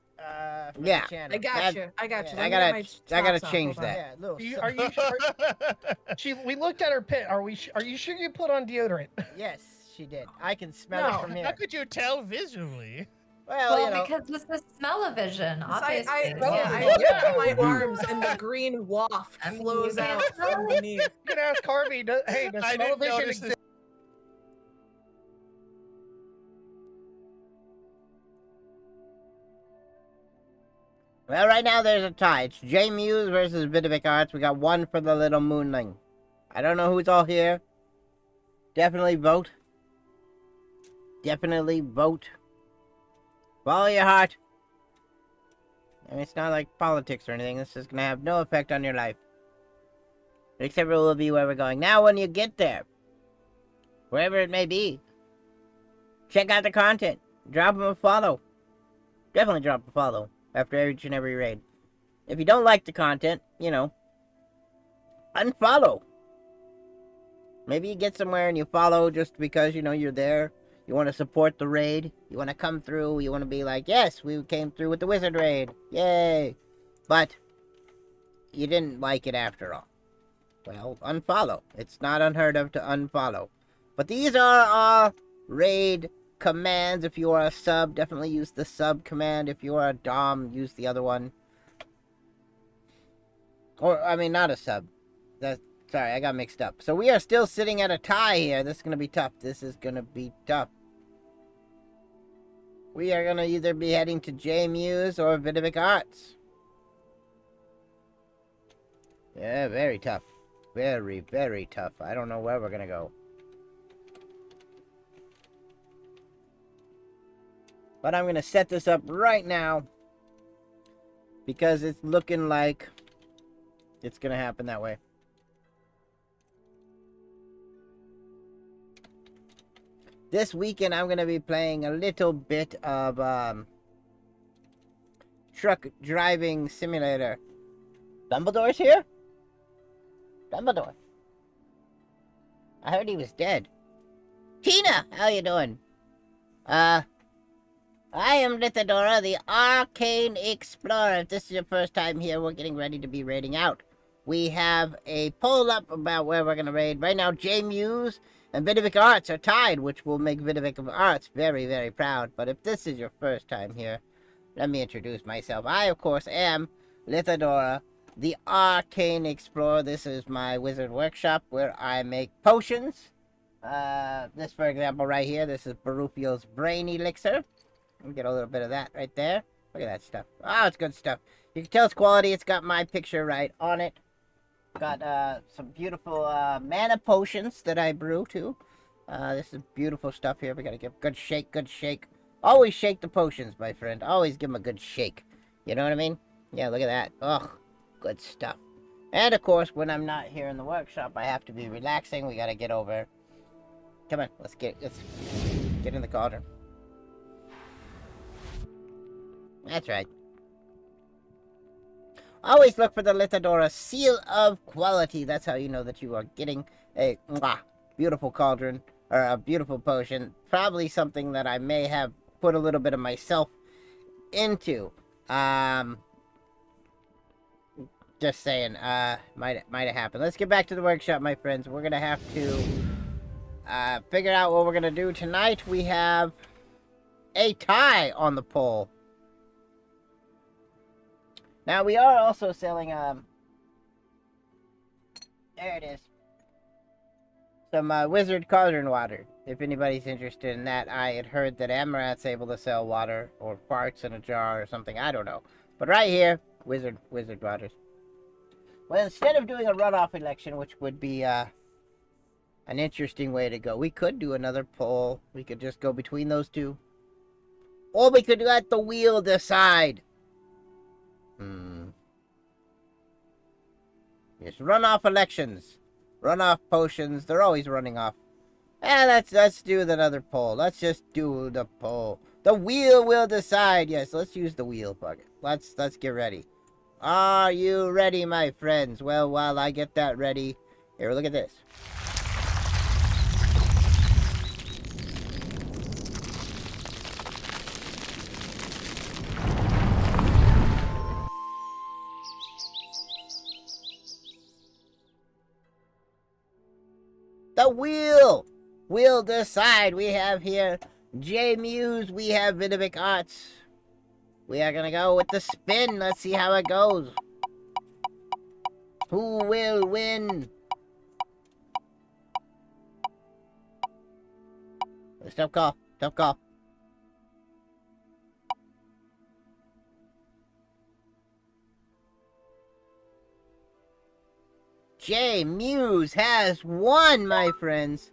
Yeah, I got you. I gotta change that. Yeah, are you sure? We looked at her pit. Are you sure you put on deodorant? Yes, she did. I can smell it from here. How could you tell visually? Well, you know, because it's the smell-o-vision, obviously. I look at my arms and the green waft flows out from beneath. You can ask Harvey. Does smell-o-vision exist? Well, right now there's a tie. It's J Muse versus Vidivik Arts. We got one for the little moonling. I don't know who's all here. Definitely vote. Definitely vote. Follow your heart. I mean, it's not like politics or anything. This is going to have no effect on your life. Except it will be where we're going. Now, when you get there, wherever it may be, check out the content. Drop them a follow. Definitely drop a follow after each and every raid. If you don't like the content, you know, unfollow. Maybe you get somewhere and you follow just because, you know, you're there. You want to support the raid. You want to come through. You want to be like, yes, we came through with the wizard raid. Yay. But you didn't like it after all. Well, unfollow. It's not unheard of to unfollow. But these are all raid commands. If you are a sub, definitely use the sub command. If you are a dom, use the other one. Or, I mean, not a sub. Sorry, I got mixed up. So we are still sitting at a tie here. This is going to be tough. This is going to be tough. We are going to either be heading to J Muse or Vidivik Arts. Yeah, very tough. Very, very tough. I don't know where we're going to go. But I'm going to set this up right now. Because it's looking like it's going to happen that way. This weekend, I'm going to be playing a little bit of truck driving simulator. Dumbledore's here? Dumbledore. I heard he was dead. Tina, how you doing? I am Lithadora, the Arcane Explorer. If this is your first time here, we're getting ready to be raiding out. We have a poll up about where we're going to raid. Right now, J Muse and Vidivik Arts are tied, which will make Vidivik Arts very, very proud. But if this is your first time here, let me introduce myself. I, of course, am Lithadora, the Arcane Explorer. This is my wizard workshop where I make potions. This, for example, right here, this is Barufio's Brain Elixir. Let me get a little bit of that right there. Look at that stuff. Oh, it's good stuff. You can tell it's quality. It's got my picture right on it. Got some beautiful mana potions that I brew, too. This is beautiful stuff here. We gotta give good shake, good shake. Always shake the potions, my friend. Always give them a good shake. You know what I mean? Yeah, look at that. Ugh, good stuff. And, of course, when I'm not here in the workshop, I have to be relaxing. We gotta get over. Come on, let's get in the cauldron. That's right. Always look for the Lithodora seal of quality. That's how you know that you are getting a beautiful cauldron, or a beautiful potion. Probably something that I may have put a little bit of myself into. Just saying, might have happened. Let's get back to the workshop, my friends. We're gonna have to figure out what we're gonna do tonight. We have a tie on the poll. Now, we are also selling, there it is. Some, Wizard Cauldron water. If anybody's interested in that, I had heard that Amaranth's able to sell water, or farts in a jar or something, I don't know. But right here, Wizard waters. Well, instead of doing a runoff election, which would be, an interesting way to go, we could do another poll. We could just go between those two. Or we could let the wheel decide. Yes, runoff elections. Runoff potions. They're always running off. Let's do another poll. Let's just do the poll. The wheel will decide. Yes, let's use the wheel. Fuck it. Let's get ready. Are you ready, my friends? Well, while I get that ready, here, look at this. The wheel will decide. We have here J Muse. We have Vinovic Arts. We are gonna go with the spin. Let's see how it goes. Who will win? Stop call. Stop call. J Muse has won, my friends.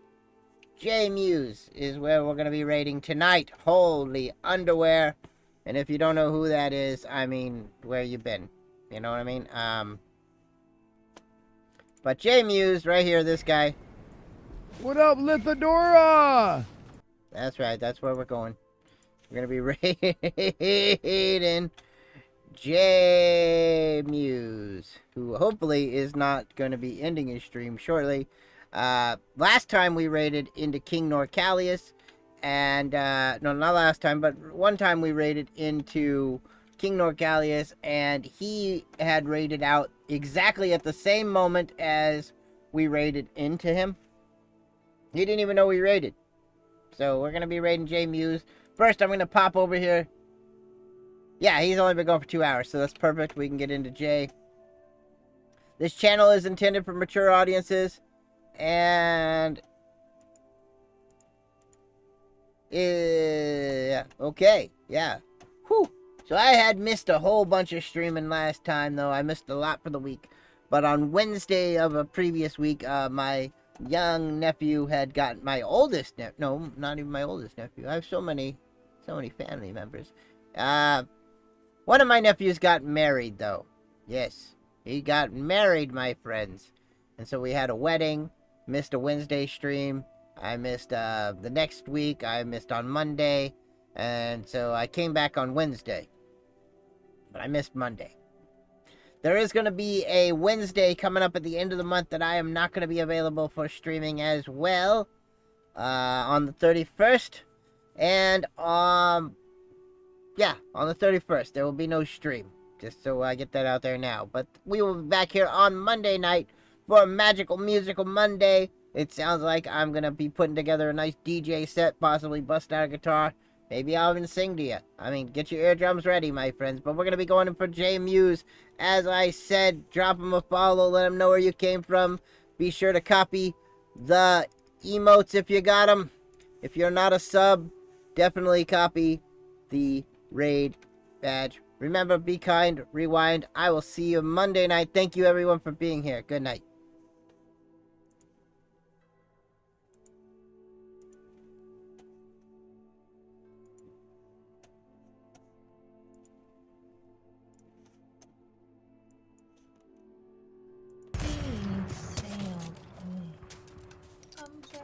J Muse is where we're going to be rating tonight. Holy underwear. And if you don't know who that is, I mean, where you been? You know what I mean? But J Muse, right here, this guy. What up, Lithodora? That's right, that's where we're going. We're going to be rating J Muse, who hopefully is not going to be ending his stream shortly. Last time we raided into King Norcalius, and no, not last time, but one time we raided into King Norcalius, and he had raided out exactly at the same moment as we raided into him. He didn't even know we raided. So we're gonna be raiding J Muse. First, I'm gonna pop over here. Yeah, he's only been going for 2 hours, so that's perfect. We can get into J. This channel is intended for mature audiences, and yeah, okay, yeah. Whew. So I had missed a whole bunch of streaming last time, though. I missed a lot for the week. But on Wednesday of a previous week, my young nephew had got my oldest nephew. No, not even my oldest nephew. I have so many family members. One of my nephews got married, though. Yes, he got married, my friends. And so we had a wedding. Missed a Wednesday stream. I missed the next week. I missed on Monday. And so I came back on Wednesday. But I missed Monday. There is going to be a Wednesday coming up at the end of the month that I am not going to be available for streaming as well. On the 31st. And, yeah, on the 31st. There will be no stream. Just so I get that out there now. But we will be back here on Monday night for a Magical Musical Monday. It sounds like I'm going to be putting together a nice DJ set, possibly busting out a guitar. Maybe I'll even sing to you. I mean, get your eardrums ready, my friends. But we're going to be going in for J Muse. As I said, drop him a follow. Let him know where you came from. Be sure to copy the emotes if you got them. If you're not a sub, definitely copy the raid badge. Remember, be kind, rewind. I will see you Monday night. Thank you everyone for being here. Good night.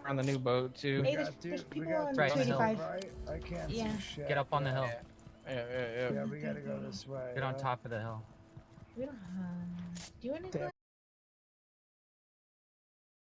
On the new boat too. Hey, there's people on Right in the hill. 285. I can't Yeah. see shit. Get up on the hill. Yeah, we gotta go this way. Get on top of the hill. We don't have. Do you want to go?